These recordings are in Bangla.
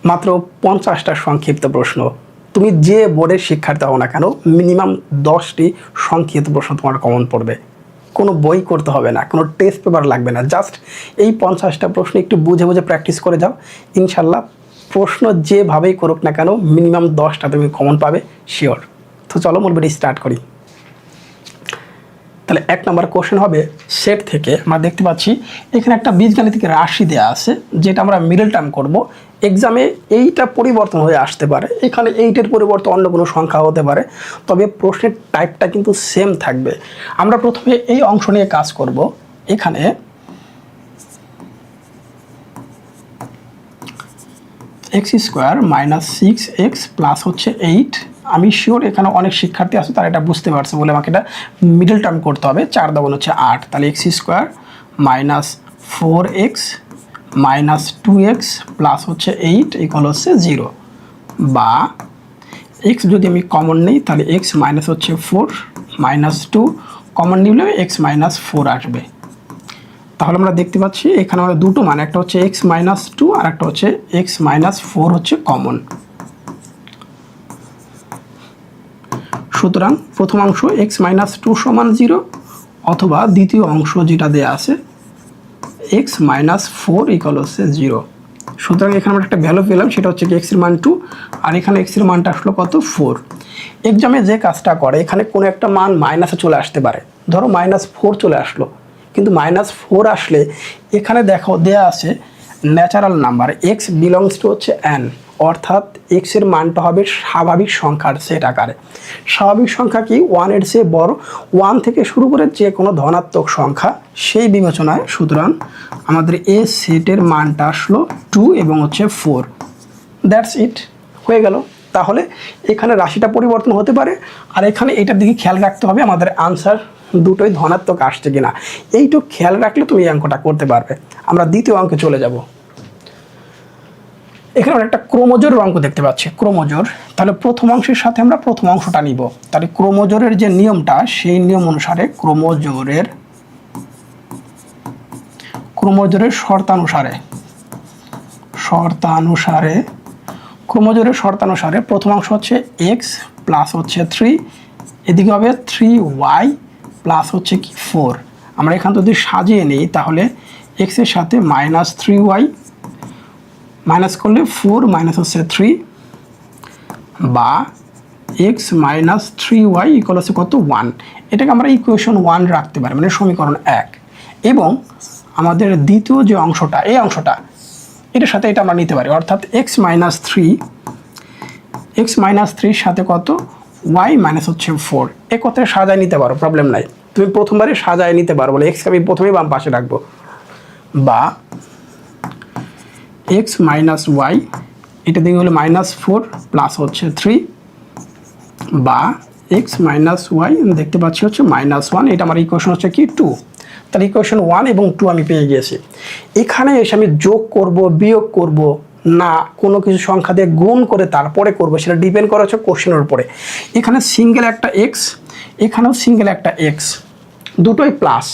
মাত্র 50টা সংক্ষিপ্ত প্রশ্ন। তুমি যে বোর্ডের শিক্ষার্থী হও না কেন, মিনিমাম 10টি সংক্ষিপ্ত প্রশ্ন তোমার কমন পড়বে। কোনো বই করতে হবে না, কোনো টেস্ট পেপার লাগবে না, জাস্ট এই 50টা প্রশ্ন একটু বুঝে বুঝে প্র্যাকটিস করে যাও। ইনশাল্লাহ প্রশ্ন যেভাবেই করুক না কেন মিনিমাম 10টা তুমি কমন পাবে শিওর। তো চলো মূল ভিডিও স্টার্ট করি। তাহলে 1 নম্বর কোশ্চেন হবে সেট থেকে। আমরা দেখতে পাচ্ছি এখানে একটা বীজগাণিতিক রাশি দেওয়া আছে, যেটা আমরা মিডল টার্ম করব। এক্সামে এইটা পরিবর্তন হয়ে আসতে পারে, এখানে এইটের পরিবর্তে অন্য কোনো সংখ্যা হতে পারে, তবে প্রশ্নের টাইপটা কিন্তু সেম থাকবে। আমরা প্রথমে এই অংশ নিয়ে কাজ করব। এখানে x² - 6x প্লাস হচ্ছে 8। আমি শিওর এখানে অনেক শিক্ষার্থী আছে তারা এটা বুঝতে পারছে বলে আমাকে এটা মিডল টার্ম করতে হবে। 4 × 8, তাহলে x² - 4x - 2x প্লাস হচ্ছে 8 ইকুয়াল হচ্ছে 0, বা x যদি আমি কমন নিই তাহলে x মাইনাস হচ্ছে 4 - 2 কমন নিলে x - 4 আসবে। তাহলে আমরা দেখতে পাচ্ছি এখানে আমাদের দুটো মান, একটা হচ্ছে x - 2 আর একটা হচ্ছে x - 4 হচ্ছে কমন। সুতরাং প্রথম অংশ x - 2 = 0, অথবা দ্বিতীয় অংশ যেটা দেয়া আছে x - 4 ইকুয়াল হচ্ছে 0। সুতরাং এখানে আমরা একটা ভ্যালু পেলাম, সেটা হচ্ছে কি x এর মান 2, আর এখানে x এর মানটা আসলো কত 4। এক্সামে যে কাজটা করে এখানে কোনো একটা মান মাইনাসে চলে আসতে পারে, ধরো -4 চলে আসলো, কিন্তু -4 আসলে এখানে দেখো দেয়া আছে natural number x belongs to হচ্ছে n, অর্থাৎ x এর মানটা হবে স্বাভাবিক সংখ্যার সেট আকারে। স্বাভাবিক সংখ্যা কি 1 এর চেয়ে বড়, 1 থেকে শুরু করে যে কোনো ধনাত্মক সংখ্যা সেই বিবেচনায়। সুতরাং আমাদের এ সেটের মানটা আসলো 2 এবং হচ্ছে 4। দ্যাটস ইট, হয়ে গেল। তাহলে এখানে রাশিটা পরিবর্তন হতে পারে, আর এখানে এটার দিকে খেয়াল রাখতে হবে আমাদের আনসার দুটোই ধনাত্মক আসছে কিনা। এইটুকু খেয়াল রাখলে তুমি এই অঙ্কটা করতে পারবে। আমরা দ্বিতীয় অঙ্কে চলে যাব। এখানে আমরা একটা ক্রোমোজোরের অঙ্ক দেখতে পাচ্ছি, ক্রোমোজোর। তাহলে প্রথম অংশের সাথে আমরা প্রথম অংশটা নিব। তাহলে ক্রোমোজোরের যে নিয়মটা সেই নিয়ম অনুসারে ক্রোমোজোরের শর্তানুসারে প্রথম অংশ হচ্ছে x প্লাস হচ্ছে 3, এদিকে হবে 3y প্লাস হচ্ছে কি 4। আমরা এখান যদি সাজিয়ে নিই তাহলে x এর সাথে -3y মাইনাস করলে 4 মাইনাস হচ্ছে 3, বা x - 3y ইকুয়াল হচ্ছে কত 1। এটাকে আমরা ইকুয়েশন 1 রাখতে পারি, মানে সমীকরণ 1। এবং আমাদের দ্বিতীয় যে অংশটা, এই অংশটা এটার সাথে এটা আমরা নিতে পারি, অর্থাৎ x - 3 সাথে কত y মাইনাস হচ্ছে 4। এ কথাটা সাজায় নিতে পারো, প্রবলেম নাই। তুমি প্রথমবারে সাজায় নিতে পারো বলে x আমি প্রথমেই বাম পাশে রাখবো, বা x - y এটা দিকে হলো -4 প্লাস হচ্ছে 3, বা x - y দেখতে পাচ্ছি হচ্ছে -1। এটা আমার ইকুয়েশন হচ্ছে কি 2। তাহলে ইকুয়েশন 1 এবং 2 আমি পেয়ে গিয়েছি। এখানে এসে আমি যোগ করব, বিয়োগ করব না কোনো কিছু সংখ্যা দিয়ে গুণ করে তারপরে করব, সেটা ডিপেন্ড করা হচ্ছে কোশ্চেনের উপরে। এখানে সিঙ্গেল একটা x, এখানেও সিঙ্গেল একটা x, দুটোই প্লাস।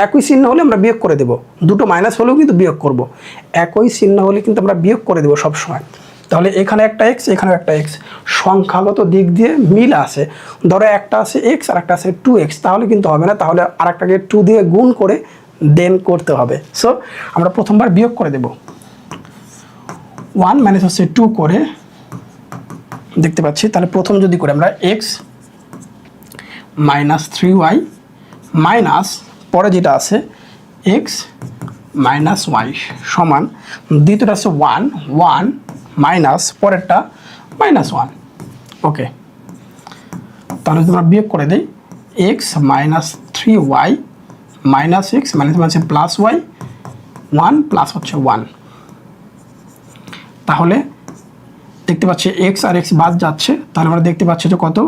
একই চিহ্ন হলে আমরা বিয়োগ করে দেব, দুটো মাইনাস হলেও কিন্তু বিয়োগ করব। একই চিহ্ন হলে কিন্তু আমরা বিয়োগ করে দেবো সবসময়। তাহলে এখানে একটা x, এখানেও একটা x, সংখ্যাগত দিক দিয়ে মিল আছে। ধরো একটা আছে x আর একটা আছে 2x, তাহলে কিন্তু হবে না, তাহলে আরেকটাকে 2 দিয়ে গুণ করে দেন করতে হবে। সো আমরা প্রথমবার বিয়োগ করে দেব, 1 মাইনাস হচ্ছে 2 করে দেখতে পাচ্ছি। তাহলে প্রথম যদি করে আমরা x - 3y মাইনাস পরে যেটা আছে x - y সমান, দ্বিতীয়টা আছে 1 মাইনাস পরেরটা -1। ওকে, তাহলে যদি আমরা বিয়োগ করে দিই x - 3y minus x minus plus y, 1 plus হচ্ছে 1। তাহলে দেখতে পাচ্ছি x আর x বাদ যাচ্ছে, তাহলে আমরা দেখতে পাচ্ছি যে কত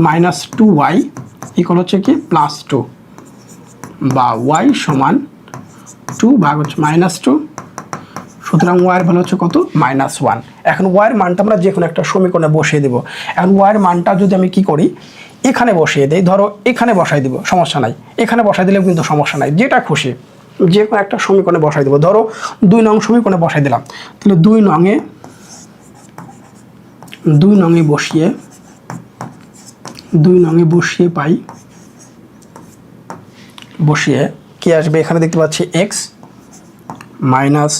-2y ইকুয়াল হচ্ছে কি +2, বা y সমান 2 ভাগ হচ্ছে -2। সুতরাং y এর ভ্যালু হচ্ছে কত -1। এখন y এর মানটা আমরা যে কোনো একটা সমীকরণে বসিয়ে দেব। এখন y এর মানটা যদি আমি কি করি, এখানে বসিয়ে দেই, ধরো এখানে বসাই দিব, সমস্যা নাই। এখানে বসাই দিলেও কিন্তু সমস্যা নাই, যেটা খুশি। যে কোনো একটা সমীকরণে বসাই দেবো। ধরো 2 নং সমীকরণে বসাই দিলাম, তাহলে 2 নংয়ে বসিয়ে পাই, বসিয়ে কি আসবে, এখানে দেখতে পাচ্ছি এক্স মাইনাস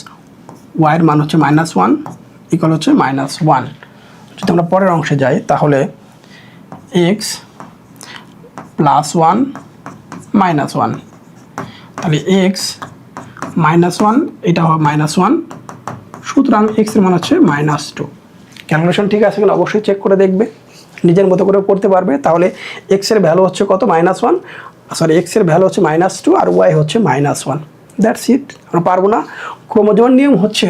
ওয়াইয়ের মান হচ্ছে -1 ইকুয়াল হচ্ছে -1। যদি আমরা পরের অংশে যাই তাহলে এক্স +1 -1, তাহলে এক্স -1 এটা হবে -1, সুতরাং এক্সের মান হচ্ছে -2। ক্যালকুলেশন ঠিক আছে কিনা অবশ্যই চেক করে দেখবে, নিজের মতো করে করতে পারবে। তাহলে এক্সের ভ্যালু হচ্ছে কত, -1, সরি এক্সের ভ্যালু হচ্ছে -2 আর ওয়াই হচ্ছে -1। That's it. আমরা পারবো না। ক্রোমোজোমের নিয়ম হচ্ছে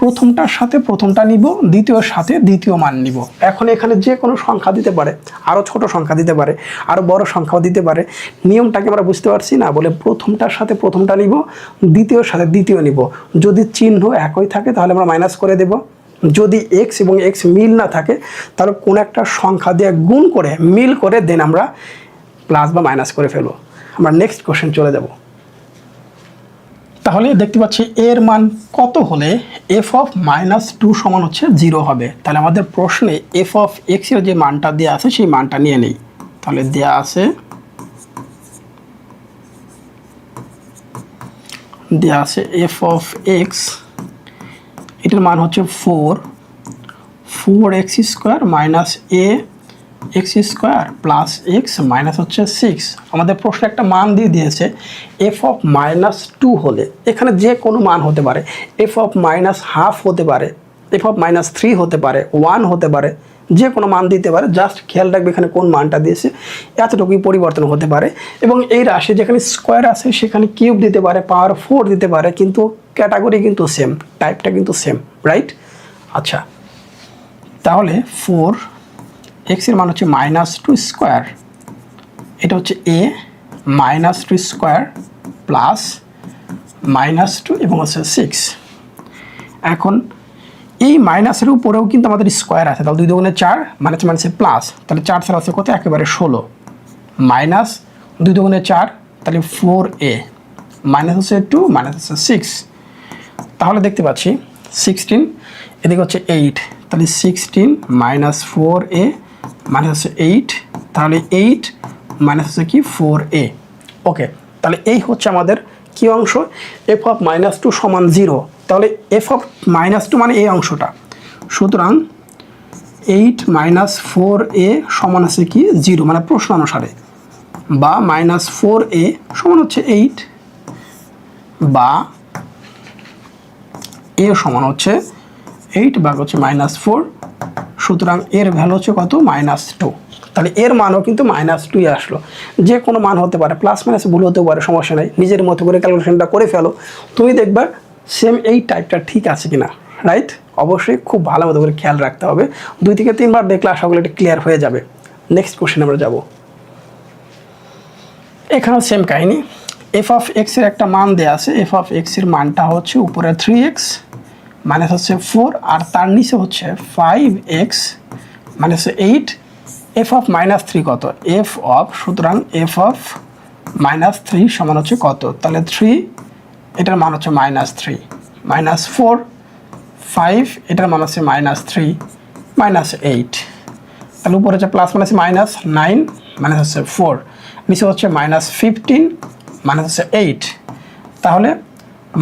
প্রথমটার সাথে প্রথমটা নিব, দ্বিতীয়র সাথে দ্বিতীয় মান নিব। এখন এখানে যে কোনো সংখ্যা দিতে পারে, আরও ছোট সংখ্যা দিতে পারে, আরও বড় সংখ্যাও দিতে পারে। নিয়মটাকে আমরা বুঝতে পারছি না, বলে প্রথমটার সাথে প্রথমটা নিব, দ্বিতীয়র সাথে দ্বিতীয় নিব। যদি চিহ্ন একই থাকে তাহলে আমরা মাইনাস করে দেব। যদি এক্স এবং এক্স মিল না থাকে তাহলে কোনো একটা সংখ্যা দিয়ে গুণ করে মিল করে দেন আমরা প্লাস বা মাইনাস করে ফেলবো। আমরা নেক্সট কোশ্চেন চলে যাব। তাহলে দেখতে পাচ্ছি এর মান কত হলে এফ অফ -2 সমান হচ্ছে 0 হবে। তাহলে আমাদের প্রশ্নে এফ অফ এক্স এর যে মানটা দেওয়া আছে সেই মানটা নিয়ে নেই। তাহলে দেওয়া আছে এফ অফ এক্স, এটার মান হচ্ছে 4x² minus ax² plus x minus হচ্ছে 6। আমাদের প্রশ্নে একটা মান দিয়ে দিয়েছে এফ অফ -2 হলে, এখানে যে কোনো মান হতে পারে, এফ অফ -1/2 হতে পারে, এফ অফ -3 হতে পারে, 1 হতে পারে, যে কোনো মান দিতে পারে। জাস্ট খেয়াল রাখবে এখানে কোন মানটা দিয়েছে, এতটুকুই পরিবর্তন হতে পারে। এবং এই রাশি যেখানে স্কোয়ার আছে সেখানে কিউব দিতে পারে, পাওয়ার 4 দিতে পারে, কিন্তু ক্যাটাগরি কিন্তু সেম, টাইপটা কিন্তু সেম, রাইট? আচ্ছা, তাহলে 4x এর মান হচ্ছে -2², এটা হচ্ছে a -2² প্লাস -2 এবং হচ্ছে 6। এখন এই মাইনাসের উপরেও কিন্তু আমাদের স্কোয়ার আছে, তাহলে 2 দুগুণে 4, মাইনাসে প্লাস, তাহলে 4 ছাড়া আছে কত, একেবারে 16, মাইনাস 2 দুগুণে 4, তাহলে 4a মাইনাস হচ্ছে 2 মাইনাস হচ্ছে 6। তাহলে দেখতে পাচ্ছি 16, এদিকে হচ্ছে 8, তাহলে 16 মাইনাস 4a মাইনাস হচ্ছে 8, তাহলে 8 মাইনাস হচ্ছে কি 4a। ওকে, তাহলে এই হচ্ছে আমাদের কি অংশ, এফ অফ -2 সমান 0। তাহলে এফ অফ -2 মানে এই অংশটা, সুতরাং 8 মাইনাস 4a সমান আছে কি 0, মানে প্রশ্ন অনুসারে, বা -4a সমান হচ্ছে 8, বা a সমান হচ্ছে 8 ভাগ হচ্ছে -4, সুতরাং এর ভ্যালু হচ্ছে কত, -2। তাহলে এর মানও কিন্তু -2 আসলো। যে কোনো মান হতে পারে, প্লাস মাইনাস ভুল হতেও পারে, সমস্যা নেই, নিজের মতো করে ক্যালকুলেশনটা করে ফেলো। তুমি দেখবা সেম এই টাইপটা ঠিক আছে কিনা, রাইট? অবশ্যই খুব ভালো মতো করে খেয়াল রাখতে হবে। 2 থেকে 3 বার দেখলে আশা করি এটা ক্লিয়ার হয়ে যাবে। নেক্সট কোশ্চেন আমরা যাব। এখানেও সেম কাহিনী, এফ অফ এক্স এর একটা মান দেওয়া আছে, এফ অফ এক্স এর মানটা হচ্ছে উপরে 3x মাইনাস হচ্ছে 4, আর তার নিচে হচ্ছে 5x মাইনাস 8। এফ অফ -3 কত, এফ অফ, সুতরাং এফ অফ -3 সমান হচ্ছে কত, তাহলে 3, এটার মান হচ্ছে -3, -4, 5, এটার মান হচ্ছে -3, -8, তাহলে উপরে হচ্ছে প্লাস মাইনাস -9 মাইনাস হচ্ছে 4, নিচে হচ্ছে -15 মাইনাস হচ্ছে 8, তাহলে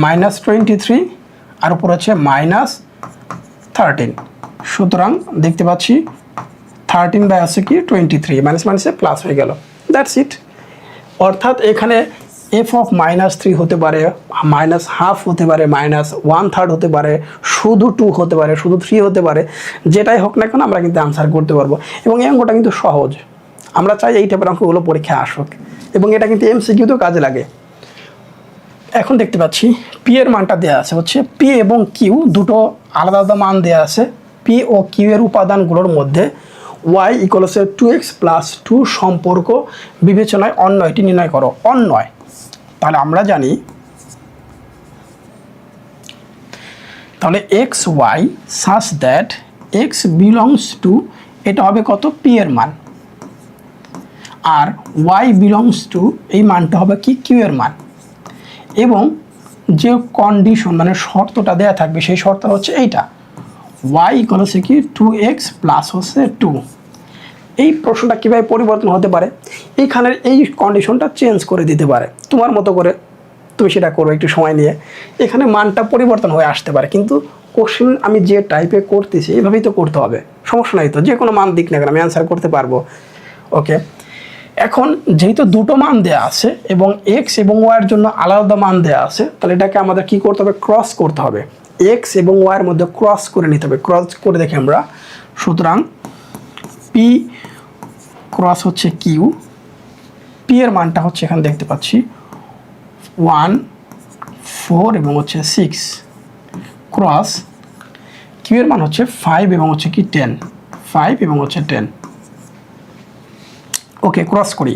-23, আর উপর হচ্ছে -13, সুতরাং দেখতে পাচ্ছি 13 বাই আছে কি 23, মাইনাসে প্লাস হয়ে গেল। That's it. অর্থাৎ এখানে এফ অফ -3 হতে পারে, -1/2 হতে পারে, -1/3 হতে পারে, শুধু 2 হতে পারে, শুধু 3 হতে পারে, যেটাই হোক না কেন আমরা কিন্তু আনসার করতে পারবো। এবং এই অঙ্কটা কিন্তু সহজ, আমরা চাই এই টাইপের অঙ্কগুলো পরীক্ষায় আসুক, এবং এটা কিন্তু এমসিকিউতেও কাজে লাগে। এখন দেখতে পাচ্ছি পি এর মানটা দেওয়া আছে, হচ্ছে পি এবং কিউ দুটো আলাদা আলাদা মান দেওয়া আছে। পি ও কিউ এর উপাদানগুলোর মধ্যে y = 2x + 2 সম্পর্ক বিবেচনায় অন্যয়টি নির্ণয় করো। অন্যয়, তাহলে আমরা জানি, তাহলে x y such that x belongs to, এটা হবে কত, পি এর মান, আর ওয়াই বিলংস টু এই মানটা হবে কি কিউ এর মান, এবং যে কন্ডিশন মানে শর্তটা দেয়া থাকবে সেই শর্তটা হচ্ছে এইটা, y ইকুয়াল হচ্ছে কি 2x প্লাস হচ্ছে 2। এই প্রশ্নটা কীভাবে পরিবর্তন হতে পারে, এইখানের এই কন্ডিশনটা চেঞ্জ করে দিতে পারে তোমার মতো করে, তুমি সেটা করো একটু সময় নিয়ে, এখানে মানটা পরিবর্তন হয়ে আসতে পারে, কিন্তু কোশ্চেন আমি যে টাইপে করতেছি এইভাবেই তো করতে হবে, সমস্যা নাই তো, যে কোনো মান দিক না কেন আমি অ্যান্সার করতে পারবো। ওকে, এখন যেহেতু দুটো মান দেয়া আছে এবং এক্স এবং ওয়াইয়ের জন্য আলাদা মান দেয়া আছে, তাহলে এটাকে আমাদের কি করতে হবে, ক্রস করতে হবে, এক্স এবং ওয়াইয়ের মধ্যে ক্রস করে নিতে হবে। ক্রস করে দেখি আমরা, সুতরাং পি ক্রস হচ্ছে কিউ, পি এর মানটা হচ্ছে এখানে দেখতে পাচ্ছি 1 4 এবং হচ্ছে 6, ক্রস কিউ এর মান হচ্ছে 5 এবং হচ্ছে কি 10, 5 এবং হচ্ছে 10। ওকে, ক্রস করি,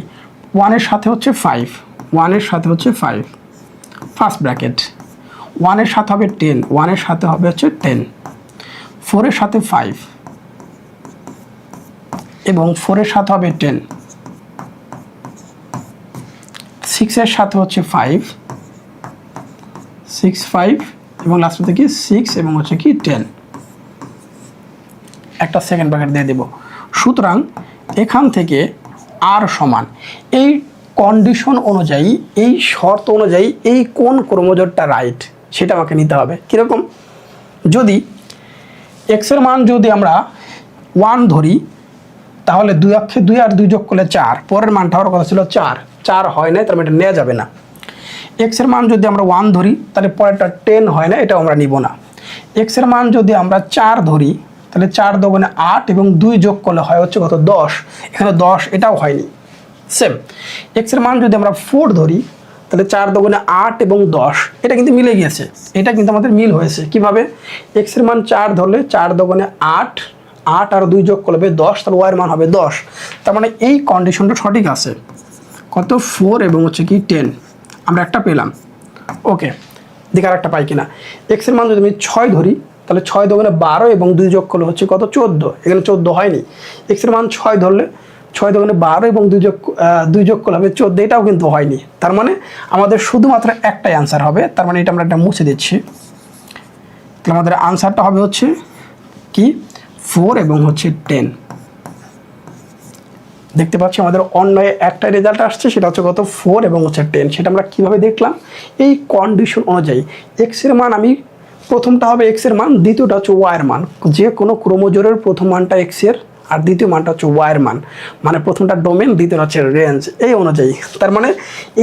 1 এর সাথে হচ্ছে 5, 1 এর সাথে হচ্ছে 5, ফার্স্ট ব্র্যাকেট, 1 এর সাথে হবে 10, 1 এর সাথে হবে হচ্ছে 10, 4 এর সাথে 5 এবং 4 এর সাথে হবে 10, 6 এর সাথে হচ্ছে 5, 6 5 এবং লাস্ট থেকে 6 এবং হচ্ছে কি 10, একটা সেকেন্ড ব্র্যাকেট দিয়ে দেব। সুতরাং এখান থেকে আর সমান এই কন্ডিশন অনুযায়ী, এই শর্ত অনুযায়ী এই কোন ক্রোমোজোমটা রাইট সেটা আমাকে নিতে হবে। কীরকম, যদি এক্সের মান যদি আমরা 1 ধরি তাহলে 2 অক্ষে 2 আর 2 যোগ করলে 4, পরের মানটা হওয়ার কথা ছিল 4, 4 হয় না, তার মানে এটা নেওয়া যাবে না। এক্সের মান যদি আমরা 1 ধরি তাহলে পরেরটা 10 হয় না, এটাও আমরা নিব না। এক্সের মান যদি আমরা 4 ধরি তাহলে 4 দোগুণে 8 এবং 2 যোগ করলে হয় হচ্ছে কত 10, এখানে 10, এটাও হয়নি। সেম এক্সের মান যদি আমরা 4 ধরি তাহলে 4 দোগুণে 8 এবং 10, এটা কিন্তু মিলে গিয়েছে, এটা কিন্তু আমাদের মিল হয়েছে। কিভাবে, এক্সের মান 4 ধরলে 4 দোগুণে 8, 8 আর 2 যোগ করলে 10, তাহলে ওয়াইয়ের মান হবে 10, তার মানে এই কন্ডিশনটা সঠিক আছে। কত 4 এবং হচ্ছে কি 10, আমরা একটা পেলাম। ওকে, দেখি আর একটা পাই কিনা। এক্সের মান যদি আমি 6 ধরি তাহলে 6 দোকানে 12 এবং 2 যোগ করলে হচ্ছে কত 14, এখানে 14 হয়নি। এক্সের মান 6 ধরলে 6 দোকানে 12 এবং 2 যোগ করলে হবে 14, এটাও কিন্তু হয়নি। তার মানে আমাদের শুধুমাত্র একটাই অ্যান্সার হবে, তার মানে এটা আমরা একটা মুছে দিচ্ছি। তাহলে আমাদের আনসারটা হবে হচ্ছে কি 4 এবং হচ্ছে 10। দেখতে পাচ্ছি আমাদের অন্যয় একটা রেজাল্ট আসছে, সেটা হচ্ছে কত 4 এবং হচ্ছে 10। সেটা আমরা কিভাবে দেখলাম, এই কন্ডিশন অনুযায়ী এক্সের মান আমি প্রথমটা হবে এক্সের মান, দ্বিতীয়টা হচ্ছে ওয়াইয়ের মান। যে কোনো ক্রোমোজোমের প্রথম মানটা এক্সের আর দ্বিতীয় মানটা হচ্ছে ওয়াইয়ের মান, মানে প্রথমটা ডোমেন, দ্বিতীয়টা হচ্ছে রেঞ্জ, এই অনুযায়ী। তার মানে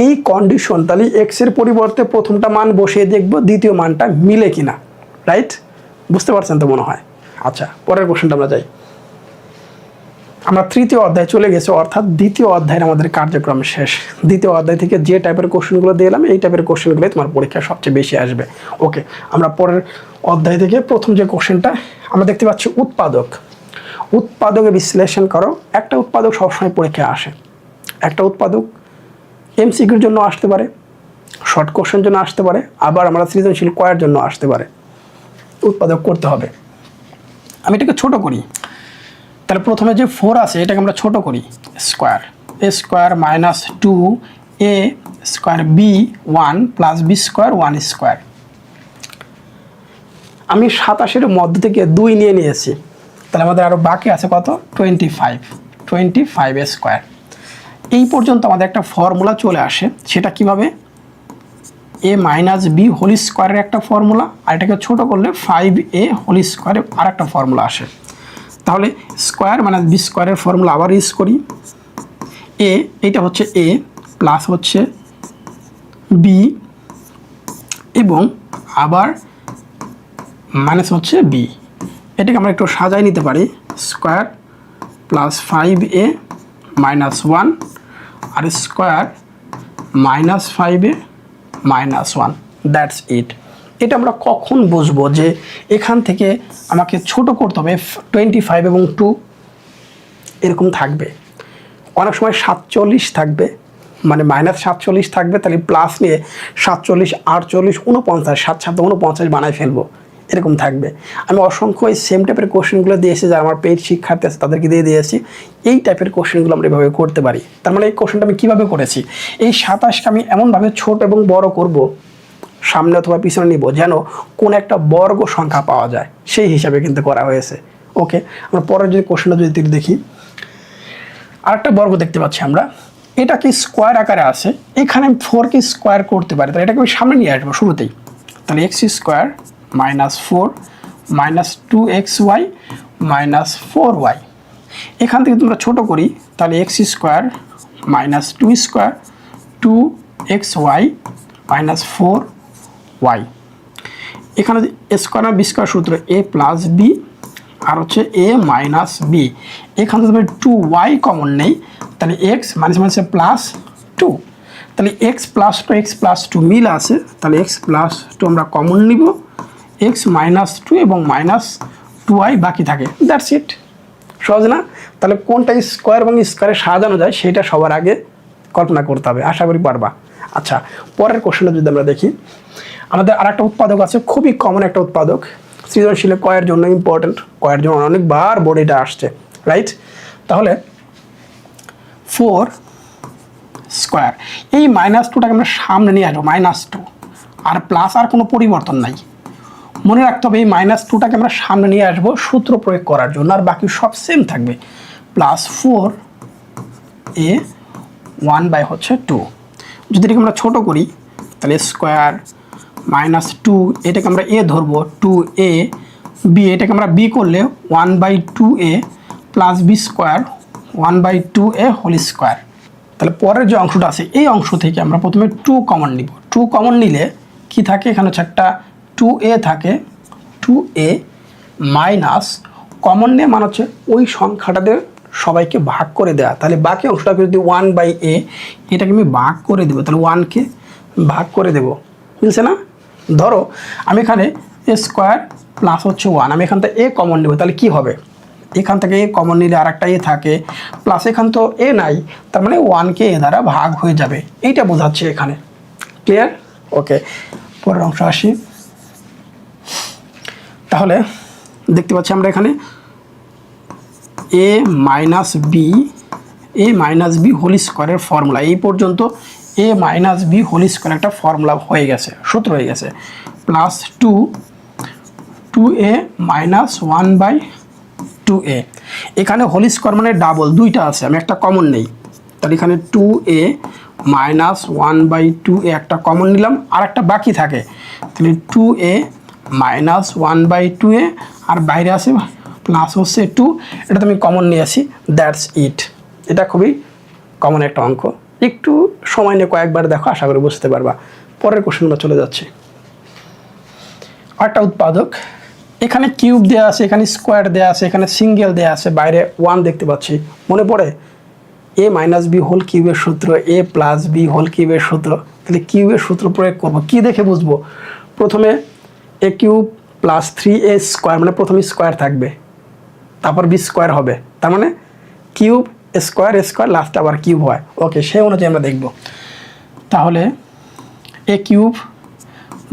এই কন্ডিশন, তাহলে এক্সের পরিবর্তে প্রথমটা মান বসিয়ে দেখব দ্বিতীয় মানটা মিলে কিনা, রাইট? বুঝতে পারছেন তো মনে হয়। আচ্ছা, পরের কোশ্চেনটা আমরা যাই। আমরা তৃতীয় অধ্যায়ে চলে গেছি, অর্থাৎ দ্বিতীয় অধ্যায়ের আমাদের কার্যক্রম শেষ। দ্বিতীয় অধ্যায় থেকে যে টাইপের কোশ্চেনগুলো দিলাম, এই টাইপের কোশ্চেনগুলোই তোমার পরীক্ষায় সবচেয়ে বেশি আসবে। ওকে, আমরা পরের অধ্যায় থেকে প্রথম যে কোশ্চেনটা আমরা দেখতে পাচ্ছি, উৎপাদক। উৎপাদকে বিশ্লেষণ করো। একটা উৎপাদক সবসময় পরীক্ষায় আসে। একটা উৎপাদক এমসিকিউর জন্য আসতে পারে, শর্ট কোশ্চেন জন্য আসতে পারে, আবার আমরা সৃজনশীল কয়ের জন্য আসতে পারে। উৎপাদক করতে হবে। আমি এটাকে ছোট করি, তাহলে প্রথমে যে 4 আছে এটাকে আমরা ছোট করি, square, A square minus 2a square B 1 plus B square 1 square. আমি 27-এর মধ্য থেকে 2 নিয়ে নিয়েছি, তাহলে আমাদের আরও বাকি আছে কত 25 স্কোয়ার। এই পর্যন্ত আমাদের একটা ফর্মুলা চলে আসে, সেটা কিভাবে, এ মাইনাস বি হোল স্কোয়ারের একটা ফর্মুলা, আর এটাকে ছোটো করলে 5a হোল স্কোয়ারের আর একটা ফর্মুলা আসে। তাহলে স্কোয়ার মাইনাস বি স্কোয়ারের ফর্মুলা আবার ইউজ করি। এ, এইটা হচ্ছে এ প্লাস হচ্ছে বি এবং আবার মাইনাস হচ্ছে বি। এটাকে আমরা একটু সাজাই নিতে পারি, স্কোয়ার প্লাস 5a মাইনাস 1 আর square minus 5a minus 1, that's it. এটা আমরা কখন বুঝবো যে এখান থেকে আমাকে ছোট করতে হবে, 25 এবং 2 এরকম থাকবে। অনেক সময় 47 থাকবে, মানে মাইনাস 47 থাকবে, তাহলে প্লাস নিয়ে 47 48 49 7 7 49 বানায় ফেলবো, এরকম থাকবে। আমি অসংখ্য এই সেম টাইপের কোশ্চেনগুলো দিয়েছি, যারা আমার পেইড শিক্ষার্থী আছে তাদেরকে দিয়ে দিয়েছি। এই টাইপের কোশ্চেনগুলো আমরা এভাবে করতে পারি। তার মানে এই কোশ্চেনটা আমি কীভাবে করেছি, এই 27কে আমি এমনভাবে ছোট এবং বড় করব, সামনে অথবা পিছনে নিব যেন কোন একটা বর্গ সংখ্যা পাওয়া যায় সেই হিসাবে কিন্তু করা হয়েছে। ওকে, আমরা পরের যদি কোশ্চেনটা যদি দেখি, আরেকটা বর্গ দেখতে পাচ্ছি আমরা, এটা কি স্কোয়ার আকারে আছে, এখানে আমি 4কে স্কোয়ার করতে পারি, তাহলে এটাকে আমি সামনে নিয়ে আসবো শুরুতেই। তাহলে x square minus 4 minus 2xy minus 4y, এখান থেকে তোমরা ছোট করি, তাহলে x square minus 2 square 2xy minus 4y, এখানে স্কোয়ার আর বি স্কোয়ার সূত্র a প্লাস বি আর হচ্ছে a মাইনাস বি, এখান থেকে 2y কমন নেই, তাহলে x মাইনাস মাইনাসে প্লাস 2, তাহলে x প্লাস 2 x প্লাস 2 মিল আছে, তাহলে x প্লাস 2 আমরা কমন নিব, x মাইনাস 2 এবং মাইনাস 2y বাকি থাকে, দ্যাটস ইট। সহজ না? তাহলে কোনটা স্কোয়ার এবং স্কোয়ারে সাজানো যায় সেটা সবার আগে কল্পনা করতে হবে, আশা করি পারবা। আচ্ছা, পরের কোশ্চেনটা যদি আমরা দেখি, আমাদের আরেকটা উৎপাদক আছে, খুবই কমন একটা উৎপাদক, সৃজনশীলে কয়ের জন্য ইম্পর্টেন্ট, কয়ের জন্য অনেকবার বোর্ডে আসছে, রাইট? তাহলে 4 স্কোয়ার, এই মাইনাস 2টাকে আমরা সামনে নিয়ে আসবো, মাইনাস 2 আর প্লাস, আর কোনো পরিবর্তন নাই, মনে রাখতে হবে এই মাইনাস 2টাকে আমরা সামনে নিয়ে আসবো সূত্র প্রয়োগ করার জন্য, আর বাকি সব সেম থাকবে, প্লাস 4a 1/2, যদি এটাকে আমরা ছোটো করি তাহলে স্কোয়ার মাইনাস 2, এটাকে আমরা a ধরবো, 2a b, এটাকে আমরা b করলে 1/2a plus B square 1/2a whole square. তাহলে পরের যে অংশটা আছে এই অংশ থেকে আমরা প্রথমে 2 কমন নিব, 2 কমন নিলে কি থাকে, এখানে হচ্ছে একটা 2a থাকে, 2a মাইনাস কমন নিয়ে মানে হচ্ছে ওই সংখ্যাটাতে সবাইকে ভাগ করে দেওয়া, তাহলে বাকি অংশটাকে যদি 1/a, এটাকে আমি ভাগ করে দেবো, তাহলে 1কে ভাগ করে দেবো, বুঝছে না? ধরো আমি এখানে a স্কোয়ার প্লাস হচ্ছে 1, আমি এখান থেকে a কমন নেব, তাহলে কি হবে, এখান থেকে a কমন নিলে আর একটা a থাকে, প্লাস এখান তো a নাই, তার মানে 1কে a দ্বারা ভাগ হয়ে যাবে, এইটা বোঝাচ্ছে এখানে। ক্লিয়ার? ওকে, পরের অংশ আসি। তাহলে দেখতে পাচ্ছি আমরা এখানে a মাইনাস বি হোল স্কোয়ারের ফর্মুলা, এই পর্যন্ত a minus b whole square একটা ফর্মুলা হয়ে গেছে, সূত্র হয়ে গেছে, প্লাস 2a মাইনাস 1/2a, এখানে হোল স্কোয়ার মানে ডাবল, দুইটা আছে, আমি একটা কমন নেই, তাহলে এখানে 2a মাইনাস 1/2a একটা কমন নিলাম, আর একটা বাকি থাকে, তাহলে 2a মাইনাস 1/2a, আর বাইরে আছে প্লাস হচ্ছে 2, এটা তো আমি কমন নিয়ে আসি, দ্যাটস ইট। এটা খুবই কমন একটা অঙ্ক, একটু সময় নিয়ে কয়েকবার দেখো, আশা করি বুঝতে পারবা। পরের কোশ্চেন আমরা চলে যাচ্ছি। আরেকটা উৎপাদক, এখানে কিউব দেওয়া আছে, এখানে স্কোয়ার দেওয়া আছে, এখানে সিঙ্গেল দেওয়া আছে, বাইরে 1 দেখতে পাচ্ছি, মনে পড়ে a মাইনাস বি হোল কিউবের সূত্র, a প্লাস বি হোল কিউবের সূত্র, তাহলে কিউবের সূত্র প্রয়োগ করবো, কি দেখে বুঝবো, প্রথমে a cube plus 3a square, মানে প্রথমে স্কোয়ার থাকবে, তারপর বি স্কোয়ার হবে, তার মানে কিউব স্কোয়ার লাস্ট আবার কিউব হয়। ওকে, সেই অনুযায়ী আমরা দেখব। তাহলে a cube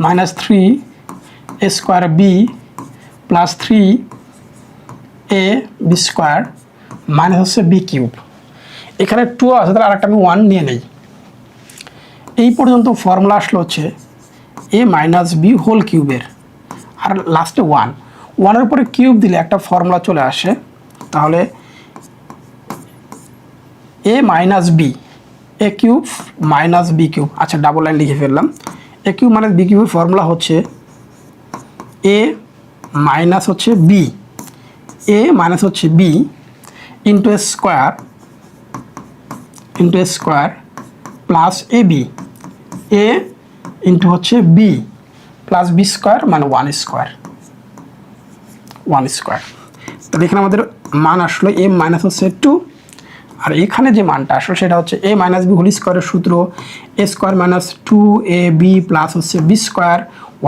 minus 3a square b plus 3a b square minus হচ্ছে বি কিউব, এখানে 2 আছে, তাহলে আরেকটা আমি 1 নিয়ে নেই, এই পর্যন্ত ফর্মুলা আসলো হচ্ছে a মাইনাস বি হোল কিউবের, আর লাস্টে 1 এর পরে কিউব দিলে একটা ফর্মুলা চলে আসে, তাহলে a minus b, a cube minus b cube, আচ্ছা ডাবল লাইন লিখে ফেললাম, এ কিউব মাইনাস বি কিউবের ফর্মুলা হচ্ছে a মাইনাস হচ্ছে বি, a মাইনাস হচ্ছে b into square plus a b, a into হচ্ছে বি প্লাস বি স্কোয়ার মানে 1 স্কোয়ার, তাহলে এখানে আমাদের মান আসলো a মাইনাস হচ্ছে 2, আর এখানে যে মানটা আসলো সেটা হচ্ছে a মাইনাস বি হোল স্কোয়ারের সূত্র, a square minus 2ab plus হচ্ছে বি স্কোয়ার,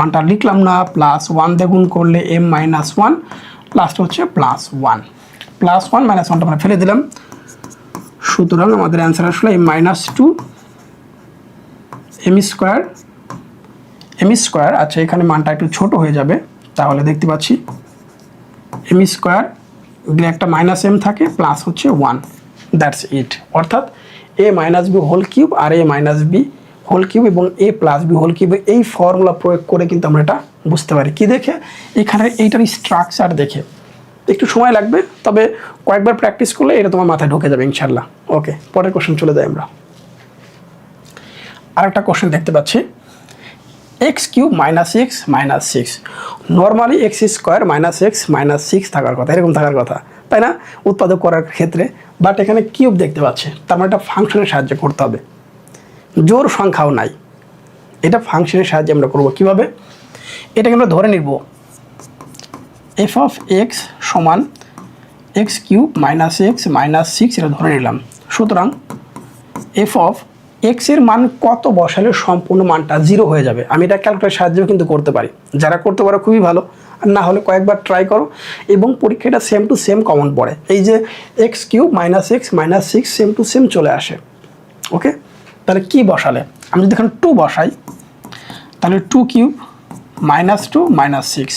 1টা লিখলাম না, প্লাস 1 দিয়ে গুণ করলে m মাইনাস 1, লাস্ট হচ্ছে প্লাস 1 মাইনাস 1টা আমরা ফেলে দিলাম, সুতরাং আমাদের অ্যান্সার আসলো m মাইনাস 2 m স্কোয়ার, আচ্ছা এখানে মানটা একটু ছোট হয়ে যাবে, তাহলে দেখতে পাচ্ছি m স্কোয়ার দিলে একটা মাইনাস m থাকে, প্লাস হচ্ছে 1, দ্যাটস ইট। অর্থাৎ a minus b whole cube আর a minus b whole cube এবং a plus B whole cube, এই ফর্মুলা প্রয়োগ করে কিন্তু আমরা এটা বুঝতে পারি। কি দেখে? এখানে এইটার স্ট্রাকচার দেখে। একটু সময় লাগবে, তবে কয়েকবার প্র্যাকটিস করলে এটা তোমার মাথায় ঢুকে যাবে ইনশাল্লাহ। ওকে, পরের কোশ্চেন চলে যাই আমরা। আরেকটা কোশ্চেন দেখতে পাচ্ছি, x cube minus x minus six. Normally x square minus x minus six থাকার কথা, এরকম থাকার কথা, তাই না, উৎপাদক করার ক্ষেত্রে। বাট এখানে কিউব দেখতে পাচ্ছে, তার মানে এটা ফাংশনের সাহায্যে করতে হবে। জোর সংখ্যাও নাই, এটা ফাংশনের সাহায্যে আমরা করব। কিভাবে? এটাকে আমরা ধরে নিব এফ অফ এক্স সমান x cube minus x minus six, এটা ধরে নিলাম। সুতরাং এফ অফ এক্সের মান কত বসালে সম্পূর্ণ মানটা জিরো হয়ে যাবে। আমি এটা ক্যালকুলেটারের সাহায্যেও কিন্তু করতে পারি, যারা করতে পারো খুবই ভালো, আর না হলে কয়েকবার ট্রাই করো এবং পরীক্ষাটা সেম টু সেম কমন পড়ে। এই যে x cube minus x minus six same to same চলে আসে। ওকে, তাহলে কি বসালে? আমি যদি এখানে টু বসাই, তাহলে two cube minus two minus six,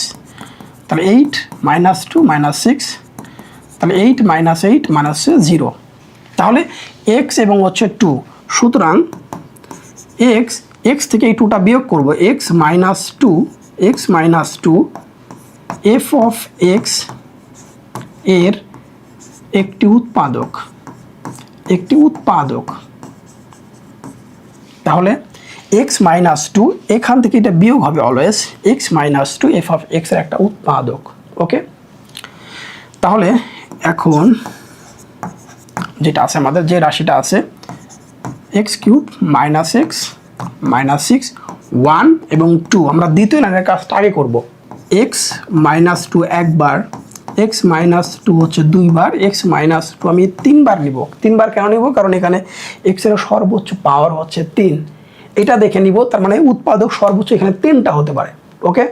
তাহলে eight minus two minus six, তাহলে eight minus eight minus zero. তাহলে এক্স এবং হচ্ছে টু, সুতরাং এক্স থেকে এই টুটা বিয়োগ করব, x minus two f of x এর একটি উৎপাদক। তাহলে এক্স মাইনাস টু, এখান থেকে এটা বিয়োগ হবে always, x minus two f of x এর একটা উৎপাদক। ওকে, তাহলে এখন যেটা আছে আমাদের, যে রাশিটা আছে x cube minus x minus six, one এবং টু, আমরা দ্বিতীয় লাইনের কাজটা আগে করব। এক্স মাইনাস টু একবার, এক্স মাইনাস টু হচ্ছে দুইবার, এক্স মাইনাস টু আমি তিনবার নিব। তিনবার কেন নিব? কারণ এখানে এক্সের সর্বোচ্চ পাওয়ার হচ্ছে তিন, এটা দেখে নিব। তার মানে উৎপাদক সর্বোচ্চ এখানে তিনটা হতে পারে। ওকে,